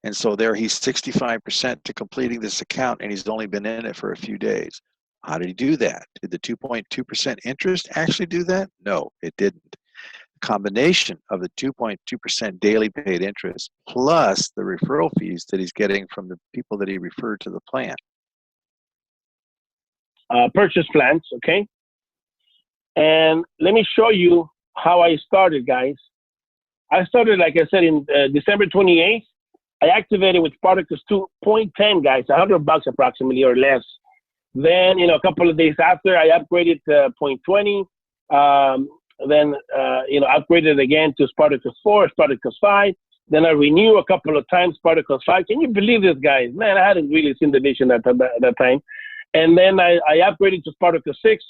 And so there he's 65% to completing this account, and he's only been in it for a few days. How did he do that? Did the 2.2% interest actually do that? No, it didn't. The combination of the 2.2% daily paid interest plus the referral fees that he's getting from the people that he referred to the plan. Purchase plans, okay? And let me show you how I started, guys. I started, like I said, in December 28th. I activated with Spartacus 2.10, guys, $100 approximately or less. Then, you know, a couple of days after, I upgraded to 0.20. Then, you know, upgraded again to Spartacus 4, Spartacus 5. Then I renew a couple of times Spartacus 5. Can you believe this, guys? Man, I hadn't really seen the vision at that time. And then I upgraded to Spartacus 6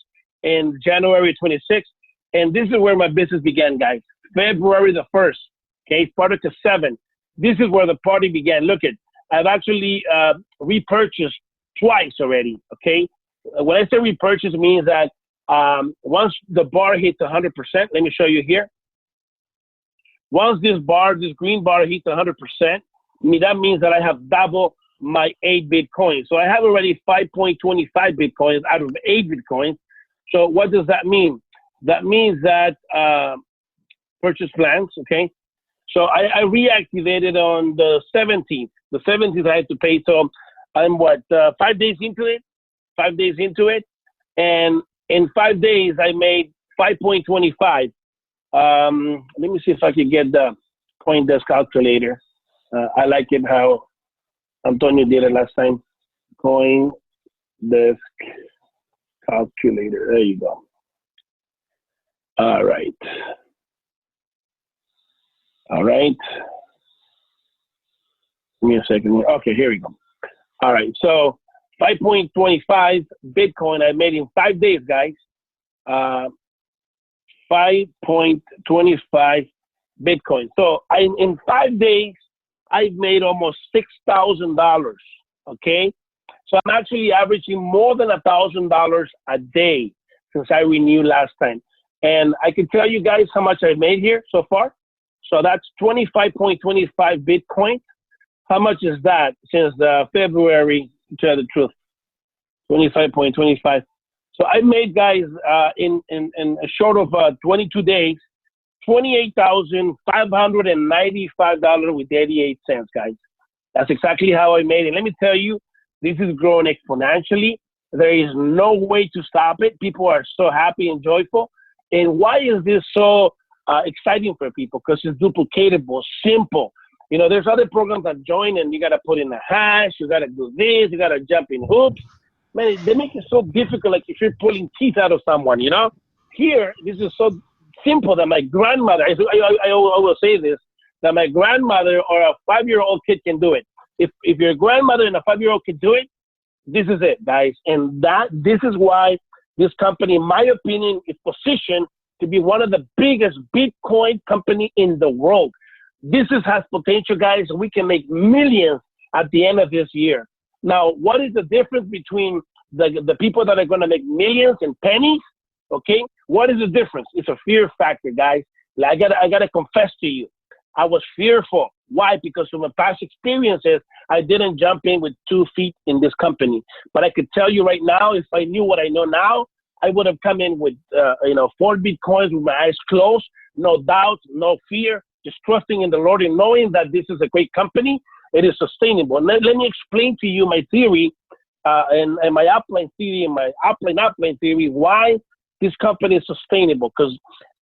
in January 26th. And this is where my business began, guys. February the 1st, okay, Spartacus 7. This is where the party began. Look at, I've actually repurchased twice already, okay? When I say repurchase, it means that once the bar hits 100%, let me show you here. Once this green bar hits 100%, that means that I have double my 8 Bitcoins. So I have already 5.25 Bitcoins out of 8 Bitcoins. So what does that mean? That means that purchase plans, okay? So I reactivated on the 17th. The 17th I had to pay. So I'm 5 days into it? 5 days into it. And in 5 days, I made 5.25. Let me see if I can get the CoinDesk calculator. I like it how Antonio did it last time. CoinDesk calculator. There you go. All right. All right. Give me a second. Okay, here we go. All right. So 5.25 Bitcoin I made in 5 days, guys. 5.25 Bitcoin. So in 5 days, I've made almost $6,000. Okay. So I'm actually averaging more than $1,000 a day since I renewed last time. And I can tell you guys how much I've made here so far. So that's 25.25 Bitcoin. How much is that since February, to tell the truth? 25.25. So I made, guys, in a short of 22 days, $28,595 with 88 cents, guys. That's exactly how I made it. Let me tell you, this is growing exponentially. There is no way to stop it. People are so happy and joyful. And why is this so exciting for people? Because it's duplicatable, simple. You know, there's other programs that join and you got to put in a hash, you got to do this, you got to jump in hoops. Man, they make it so difficult, like if you're pulling teeth out of someone, you know? Here, this is so simple that my grandmother, I will say this, that my grandmother or a 5-year-old kid can do it. If your grandmother and a 5-year-old can do it, this is it, guys. And this is why this company, in my opinion, is positioned to be one of the biggest Bitcoin company in the world. This has potential, guys. We can make millions at the end of this year. Now, what is the difference between the people that are going to make millions and pennies? Okay, what is the difference? It's a fear factor, guys. Like, I gotta confess to you, I was fearful. Why? Because from my past experiences, I didn't jump in with 2 feet in this company. But I could tell you right now, if I knew what I know now, I would have come in with, 4 Bitcoins with my eyes closed, no doubt, no fear, just trusting in the Lord and knowing that this is a great company. It is sustainable. Let me explain to you my theory and my upline theory and my upline theory, why this company is sustainable. Because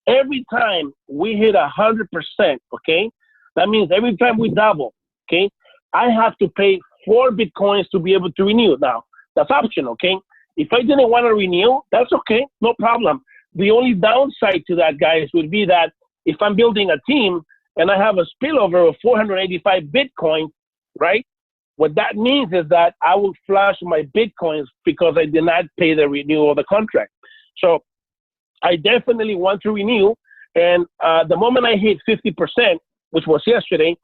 every time we hit 100%, okay, that means every time we double, okay, I have to pay 4 Bitcoins to be able to renew. Now, that's optional, okay? If I didn't want to renew, that's okay, no problem. The only downside to that, guys, would be that if I'm building a team and I have a spillover of 485 Bitcoin, right? What that means is that I will flush my Bitcoins because I did not pay the renewal of the contract. So I definitely want to renew. And the moment I hit 50%, which was yesterday,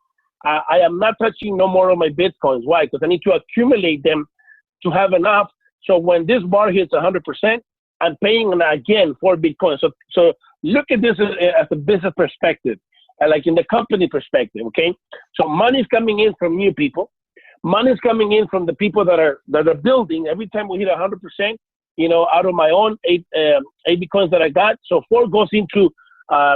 I am not touching no more of my Bitcoins. Why? Because I need to accumulate them to have enough. So when this bar hits 100%, I'm paying again 4 Bitcoins. So look at this as a business perspective, like in the company perspective, okay? So money's coming in from new people. Money's coming in from the people that are building. Every time we hit 100%, out of my own 8 Bitcoins that I got. So 4 goes into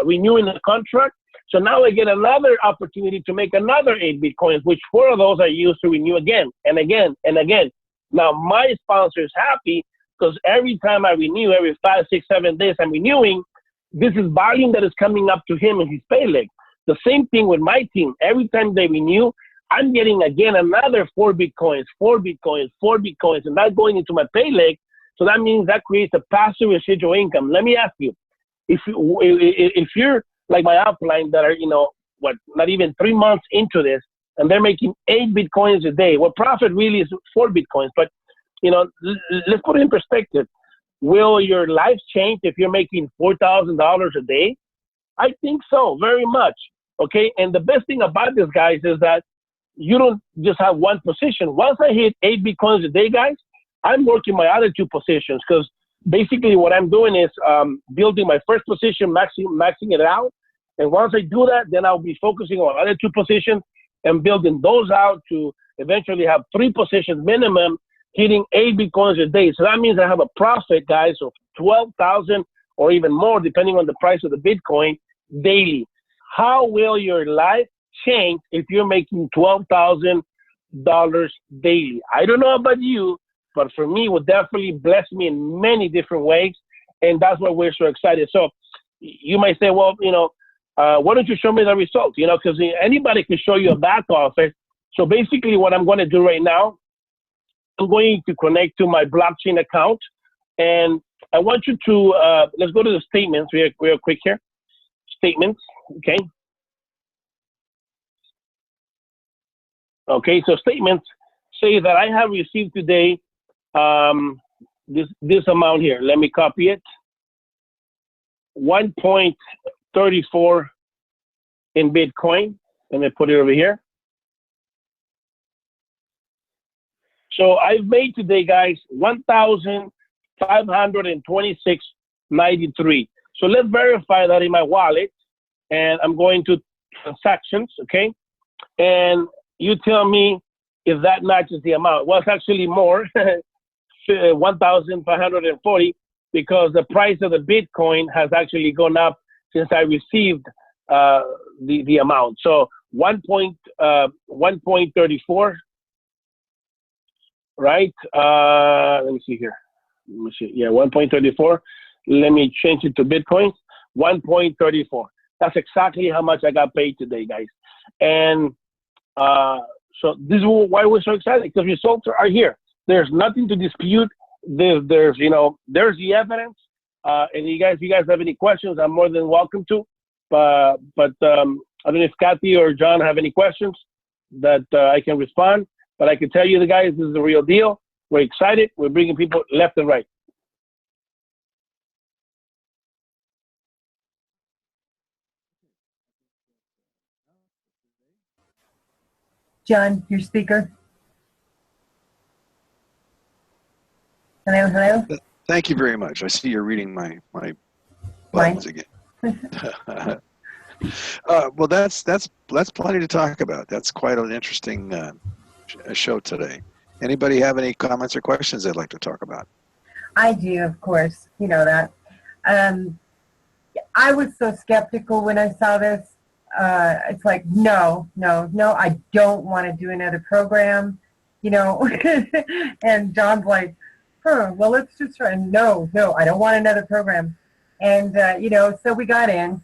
renewing the contract. So now I get another opportunity to make another 8 Bitcoins, which 4 of those I use to renew again and again and again. Now my sponsor is happy because every time I renew, every 5, 6, 7 days I'm renewing, this is volume that is coming up to him and his pay leg. The same thing with my team. Every time they renew, I'm getting again another 4 Bitcoins, 4 Bitcoins, 4 Bitcoins, and that's going into my pay leg. So that means that creates a passive residual income. Let me ask you, if you're like my upline that are, not even 3 months into this, and they're making 8 Bitcoins a day. Well, profit really is 4 Bitcoins, but, let's put it in perspective. Will your life change if you're making $4,000 a day? I think so, very much, okay? And the best thing about this, guys, is that you don't just have one position. Once I hit 8 Bitcoins a day, guys, I'm working my other 2 positions because basically what I'm doing is building my first position, maxing it out. And once I do that, then I'll be focusing on other 2 positions and building those out to eventually have 3 positions minimum, hitting 8 Bitcoins a day. So that means I have a profit, guys, of 12,000 or even more, depending on the price of the Bitcoin daily. How will your life change if you're making $12,000 daily? I don't know about you, but for me, it would definitely bless me in many different ways. And that's why we're so excited. So you might say, well, why don't you show me the results? Because anybody can show you a back office. So basically what I'm going to do right now, I'm going to connect to my blockchain account. And I want you to, let's go to the statements real quick here. Statements, okay? Okay, so statements say that I have received today this amount here. Let me copy it. 1.34 in Bitcoin. Let me put it over here. So I've made today, guys, 1,526.93. So let's verify that in my wallet. And I'm going to transactions, okay? And you tell me if that matches the amount. Well, it's actually more, 1,540, because the price of the Bitcoin has actually gone up since I received the amount. So 1.34, right? Let me see here. Let me see. Yeah, 1.34. Let me change it to Bitcoin. 1.34. That's exactly how much I got paid today, guys. And so this is why we're so excited, because results are here. There's nothing to dispute. There's the evidence. And if you guys have any questions, I'm more than welcome to. But I don't know if Kathy or John have any questions that I can respond. But I can tell you, the guys, this is the real deal. We're excited. We're bringing people left and right. John, your speaker. Hello, hello. Thank you very much. I see you're reading my buttons again. Well, that's plenty to talk about. That's quite an interesting show today. Anybody have any comments or questions they'd like to talk about? I do, of course. You know that. Um, I was so skeptical when I saw this. It's like, no, no, no, I don't want to do another program, you know. And John's like, well, let's just try. No, no, I don't want another program. And, you know, so we got in.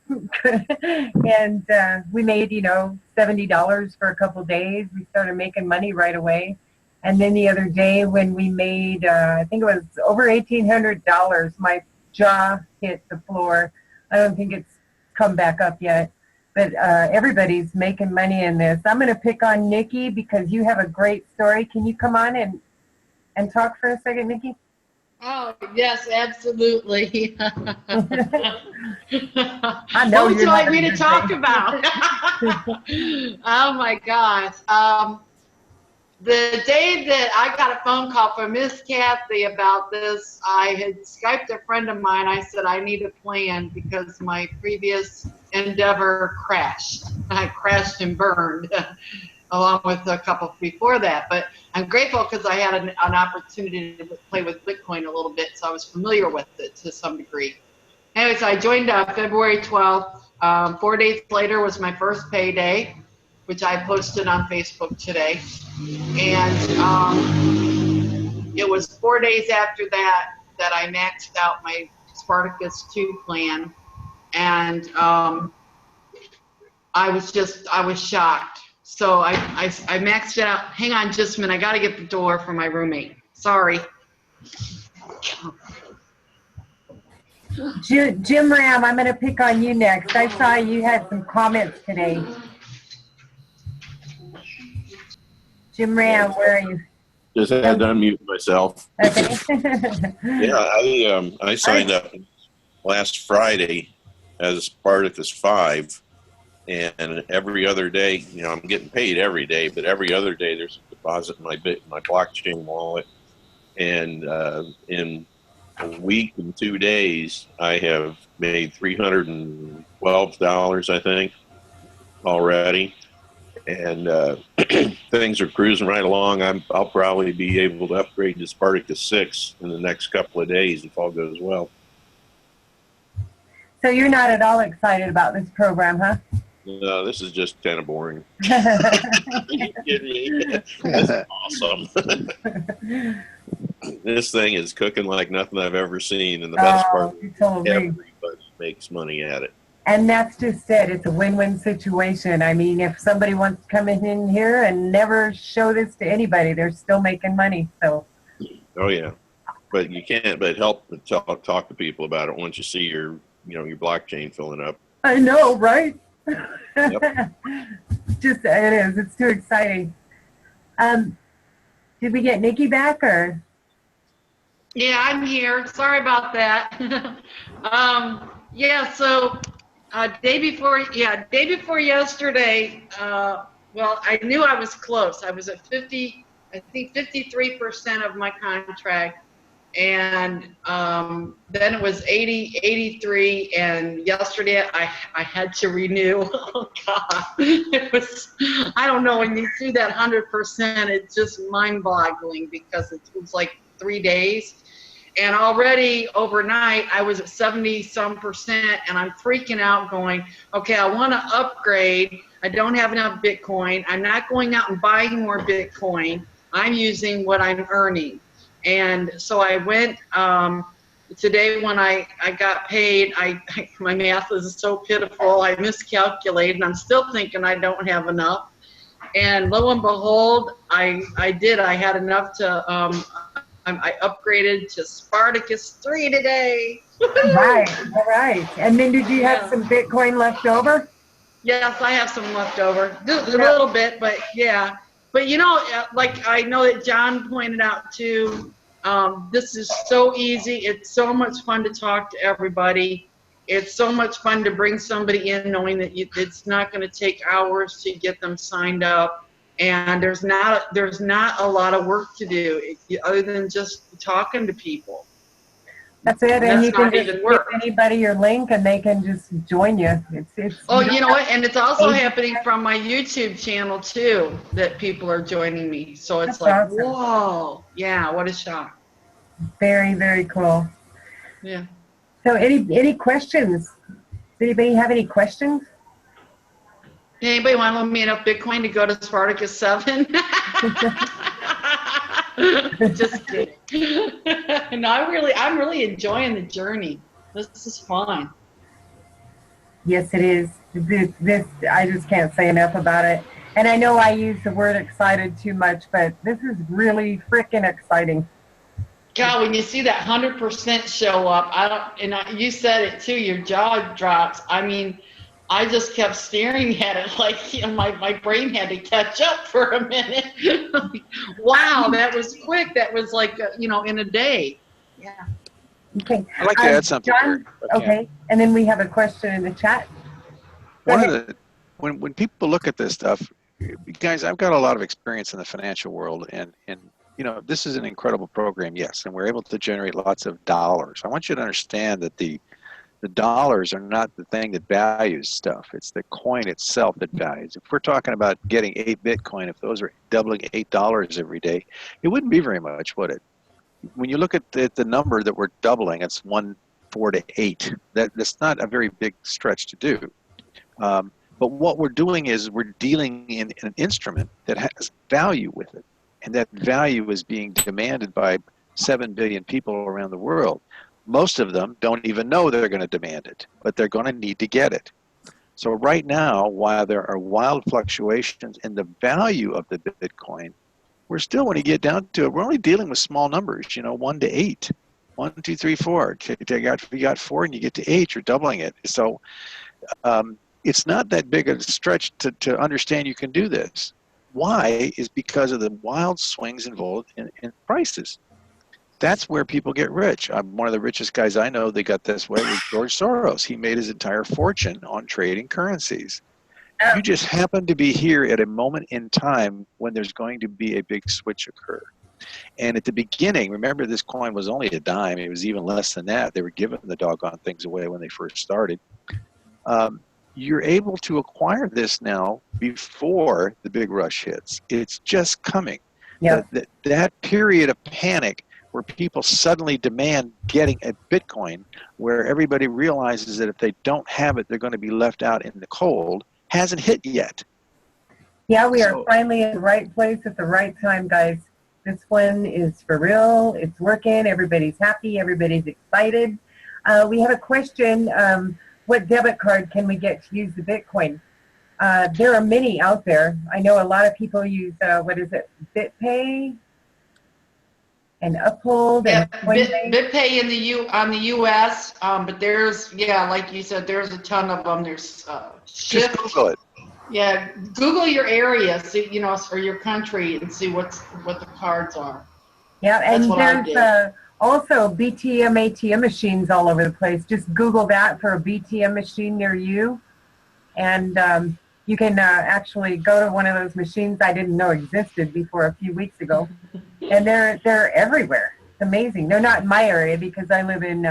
And we made, you know, $70 for a couple days. We started making money right away. And then the other day when we made, I think it was over $1,800, my jaw hit the floor. I don't think it's come back up yet, but everybody's making money in this. I'm going to pick on Nikki because you have a great story. Can you come on and talk for a second, Nikki? Oh, yes, absolutely. I know What would you're you like having me a to good talk day. about? Oh my gosh. The day that I got a phone call from Miss Kathy about this, I had Skyped a friend of mine. I said, I need a plan because my previous endeavor crashed. I crashed and burned along with a couple before that. But I'm grateful because I had an opportunity to play with Bitcoin a little bit, so I was familiar with it to some degree. Anyway, so I joined February 12th. 4 days later was my first payday, which I posted on Facebook today. And it was 4 days after that that I maxed out my Spartacus 2 plan. And I was shocked. So I maxed it out. Hang on just a minute. I got to get the door for my roommate. Sorry. Jim Ram, I'm going to pick on you next. I saw you had some comments today. Jim Ram, where are you? Just had to unmute myself. Okay. Yeah, I signed up last Friday as Spartacus 5, and every other day, you know, I'm getting paid every day, but every other day there's a deposit in my blockchain wallet, and in a week and 2 days, I have made $312, I think, already. And things are cruising right along. I'll probably be able to upgrade to Spartacus 6 in the next couple of days if all goes well. So you're not at all excited about this program, huh? No, this is just kind of boring. Are you kidding me? This is awesome. This thing is cooking like nothing I've ever seen, and the best part is everybody makes money at it. And that's just it. It's a win-win situation. I mean, if somebody wants to come in here and never show this to anybody, they're still making money. So. Oh yeah, but you can't but help talk to people about it once you see your blockchain filling up. I know, right? Yep. Just it is. It's too exciting. Did we get Nikki back or? Yeah, I'm here. Sorry about that. Yeah, so day before yesterday, well, I knew I was close. I was at 50, I think 53% of my contract. And then it was 80, 83, and yesterday I had to renew. Oh God, it was, I don't know, when you see that 100%, it's just mind-boggling because it was like 3 days. And already overnight, I was at 70-some%, and I'm freaking out going, okay, I want to upgrade. I don't have enough Bitcoin. I'm not going out and buying more Bitcoin. I'm using what I'm earning. And so I went, today when I got paid, my math is so pitiful. I miscalculated. I'm still thinking I don't have enough. And lo and behold, I did. I had enough to, I upgraded to Spartacus 3 today. Right, all right. And then did you have some Bitcoin left over? Yes, I have some left over. Just a little bit, but yeah. But you know, like I know that John pointed out too, this is so easy. It's so much fun to talk to everybody. It's so much fun to bring somebody in knowing that it's not going to take hours to get them signed up. And there's not a lot of work to do other than just talking to people. That's it, and you can just even give work. anybody your link, and they can just join you. It's Oh, you know what? And it's also happening from my YouTube channel too, that people are joining me. So it's That's like, awesome. whoa, yeah, what a shock. Very, very cool. Yeah. So any questions? Does anybody have any questions? Anybody want to loan me enough Bitcoin to go to Spartacus 7? Just kidding. No, I'm really enjoying the journey. This is fun. Yes, it is. This I just can't say enough about it. And I know I use the word excited too much, but this is really freaking exciting. God, when you see that 100% show up, you said it too, your jaw drops. I mean, I just kept staring at it like, my brain had to catch up for a minute. Wow, that was quick. That was like, in a day. Yeah. Okay. I'd like to add something John, here. if I can. okay. And then we have a question in the chat. Go One ahead. of the when people look at this stuff, guys, I've got a lot of experience in the financial world, and this is an incredible program, yes, and we're able to generate lots of dollars. I want you to understand that the dollars are not the thing that values stuff. It's the coin itself that values. If we're talking about getting 8 Bitcoin, if those are doubling $8 every day, it wouldn't be very much, would it? When you look at the number that we're doubling, it's 1, 4 to 8. That's not a very big stretch to do. But what we're doing is we're dealing in an instrument that has value with it. And that value is being demanded by 7 billion people around the world. Most of them don't even know they're going to demand it, but they're going to need to get it. So right now, while there are wild fluctuations in the value of the Bitcoin, we're still, when you get down to it, we're only dealing with small numbers, 1 to 8. 1, 2, 3, 4. You got 4 and you get to 8, you're doubling it. So it's not that big a stretch to understand you can do this. Why? Is because of the wild swings involved in prices. That's where people get rich. I'm one of the richest guys I know that got this way was George Soros. He made his entire fortune on trading currencies. You just happen to be here at a moment in time when there's going to be a big switch occur. And at the beginning, remember, this coin was only a dime. It was even less than that. They were giving the doggone things away when they first started. You're able to acquire this now before the big rush hits. It's just coming. Yeah. That period of panic where people suddenly demand getting a Bitcoin, where everybody realizes that if they don't have it, they're going to be left out in the cold, hasn't hit yet. Yeah, we are finally in the right place at the right time, guys. This one is for real. It's working. Everybody's happy. Everybody's excited. We have a question. What debit card can we get to use the Bitcoin? There are many out there. I know a lot of people use, BitPay and Uphold and Coinbase. BitPay on the U.S., but there's, like you said, there's a ton of them. There's Shift. Just Google it. Yeah, Google your area, see, or your country, and see what the cards are. Yeah, and there's also BTM ATM machines all over the place. Just Google that for a BTM machine near you, and you can actually go to one of those machines I didn't know existed before a few weeks ago, and they're everywhere. It's amazing. They're not in my area because I live in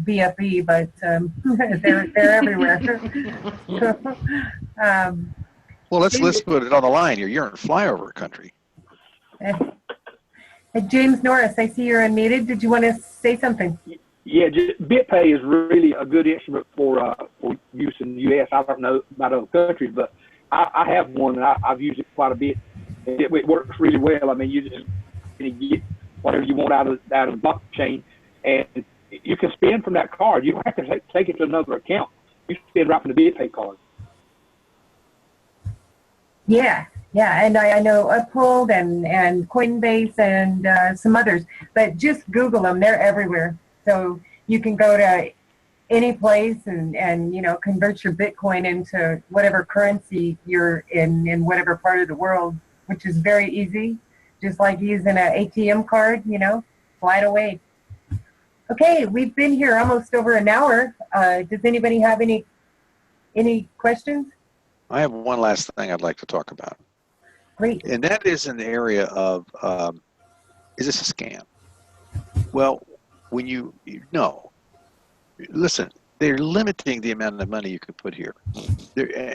BFE, but they're everywhere. Well, let's put it on the line here. You're in flyover country. James Norris, I see you're unmuted. Did you want to say something? Yeah, BitPay is really a good instrument for use in the U.S. I don't know about other countries, but I have one, and I've used it quite a bit. It works really well. I mean, you just get whatever you want out of the blockchain, and you can spend from that card. You don't have to take it to another account. You spend right from the BitPay card. Yeah, and I know Uphold and Coinbase and some others, but just Google them. They're everywhere. So you can go to any place and convert your Bitcoin into whatever currency you're in whatever part of the world, which is very easy, just like using an ATM card, slide away. Okay, we've been here almost over an hour. Does anybody have any questions? I have one last thing I'd like to talk about. Great. And that is in the area of, is this a scam? Well, when you know, listen, they're limiting the amount of money you can put here.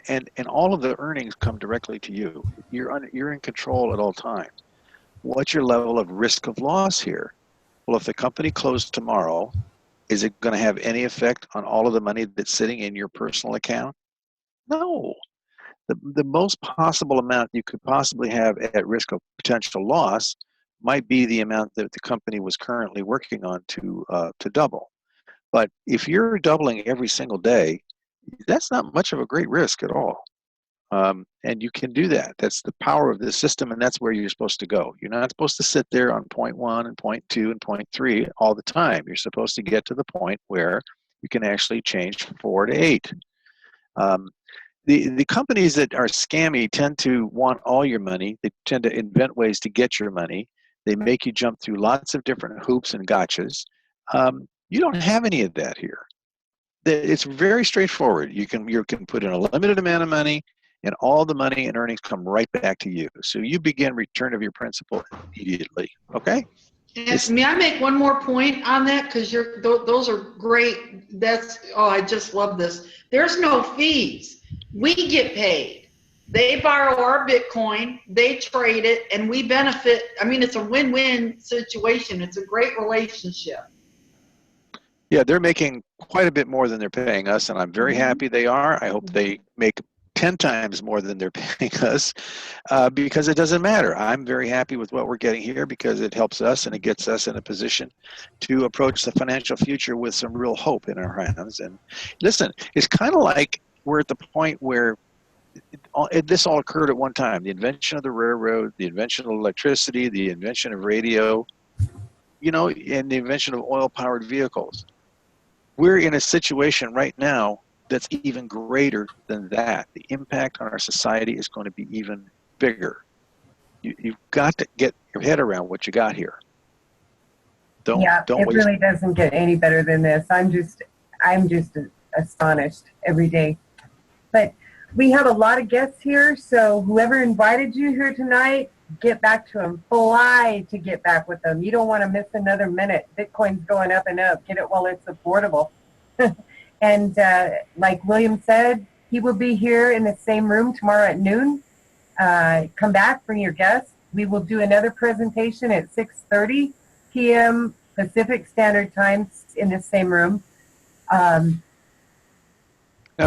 And all of the earnings come directly to you. You're in control at all times. What's your level of risk of loss here? Well, if the company closed tomorrow, is it going to have any effect on all of the money that's sitting in your personal account? No. The most possible amount you could possibly have at risk of potential loss might be the amount that the company was currently working on to double. But if you're doubling every single day, that's not much of a great risk at all. And you can do that. That's the power of this system, and that's where you're supposed to go. You're not supposed to sit there on point 1 and point 2 and point 3 all the time. You're supposed to get to the point where you can actually change from 4 to 8. The companies that are scammy tend to want all your money. They tend to invent ways to get your money. They make you jump through lots of different hoops and gotchas. You don't have any of that here. It's very straightforward. You can put in a limited amount of money, and all the money and earnings come right back to you. So you begin return of your principal immediately. Okay? And may I make one more point on that? Because those are great. I just love this. There's no fees. We get paid. They borrow our Bitcoin, they trade it, and we benefit. I mean, it's a win-win situation. It's a great relationship. Yeah, they're making quite a bit more than they're paying us, and I'm very happy they are. I hope they make 10 times more than they're paying us, because it doesn't matter. I'm very happy with what we're getting here because it helps us and it gets us in a position to approach the financial future with some real hope in our hands. And listen, it's kind of like we're at the point where this all occurred at one time. The invention of the railroad, the invention of electricity, the invention of radio, and the invention of oil-powered vehicles. We're in a situation right now that's even greater than that. The impact on our society is going to be even bigger. You've got to get your head around what you got here. Don't it waste. Really doesn't get any better than this. I'm just astonished every day. But we have a lot of guests here, so whoever invited you here tonight, get back to them. Fly to get back with them. You don't want to miss another minute. Bitcoin's going up and up. Get it while it's affordable. And like William said, he will be here in the same room tomorrow at noon. Come back, bring your guests. We will do another presentation at 6:30 p.m. Pacific Standard Time in the same room. Now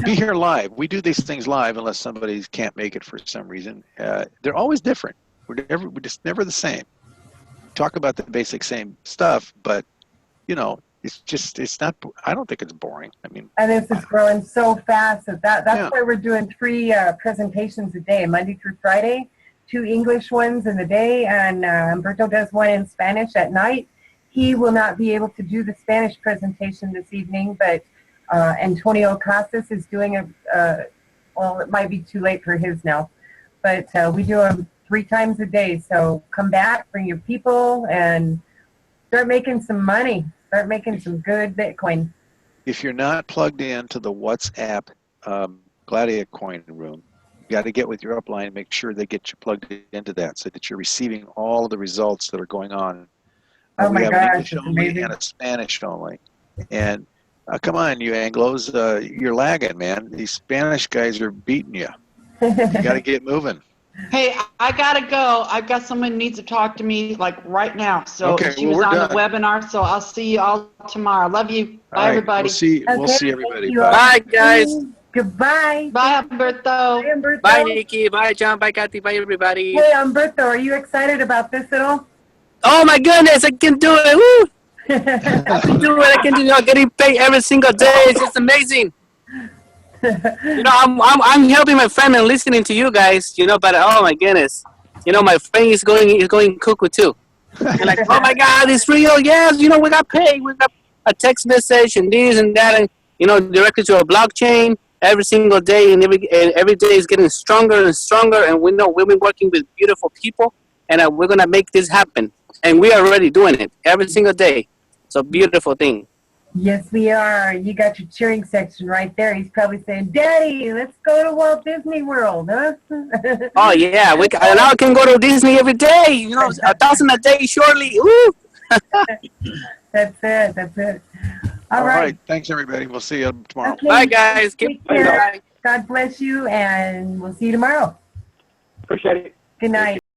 be here live. We do these things live unless somebody can't make it for some reason. They're always different. We're just never the same. Talk about the basic same stuff, but it's not. I don't think it's boring. I mean, and this is growing so fast that's why we're doing 3 presentations a day, Monday through Friday, 2 English ones in the day, and Humberto does one in Spanish at night. He will not be able to do the Spanish presentation this evening, but Antonio Casas is doing well, it might be too late for his now, but we do them 3 times a day. So come back, bring your people, and start making some money. Start making some good Bitcoin. If you're not plugged into the WhatsApp GladiaCoin room, you got to get with your upline and make sure they get you plugged into that so that you're receiving all the results that are going on. Oh we my have gosh, an English only amazing. and a Spanish only. And come on, you Anglos, you're lagging, man. These Spanish guys are beating you. You got to get moving. Hey, I gotta go. I've got someone who needs to talk to me like right now. So Okay, she well, was we're on done. the webinar. So I'll see you all tomorrow. Love you. All Bye, right, everybody. We'll see everybody. Thank you. Bye. Bye, guys. Goodbye. Bye, Humberto. Bye, Humberto. Bye, Nikki. Bye, John. Bye, Kathy. Bye, everybody. Hey, Humberto, are you excited about this at all? Oh my goodness, I can do it. Woo! I can do it. I can do it. Getting paid every single day. It's just amazing. I'm helping my friend and listening to you guys. But oh my goodness, my friend is going cuckoo too. And like, oh my God, it's real. Yes, we got paid. We got a text message and this and that, and directly to a blockchain every single day, and every day is getting stronger and stronger. And we've been working with beautiful people, and we're gonna make this happen. And we are already doing it every single day. It's a beautiful thing. Yes, we are. You got your cheering section right there. He's probably saying, Daddy, let's go to Walt Disney World, huh? Oh, yeah. Now I can go to Disney every day. 1,000 a day, surely. Woo! That's it. All right. Thanks, everybody. We'll see you tomorrow. Okay. Bye, guys. Take care. Bye. God bless you, and we'll see you tomorrow. Appreciate it. Good night.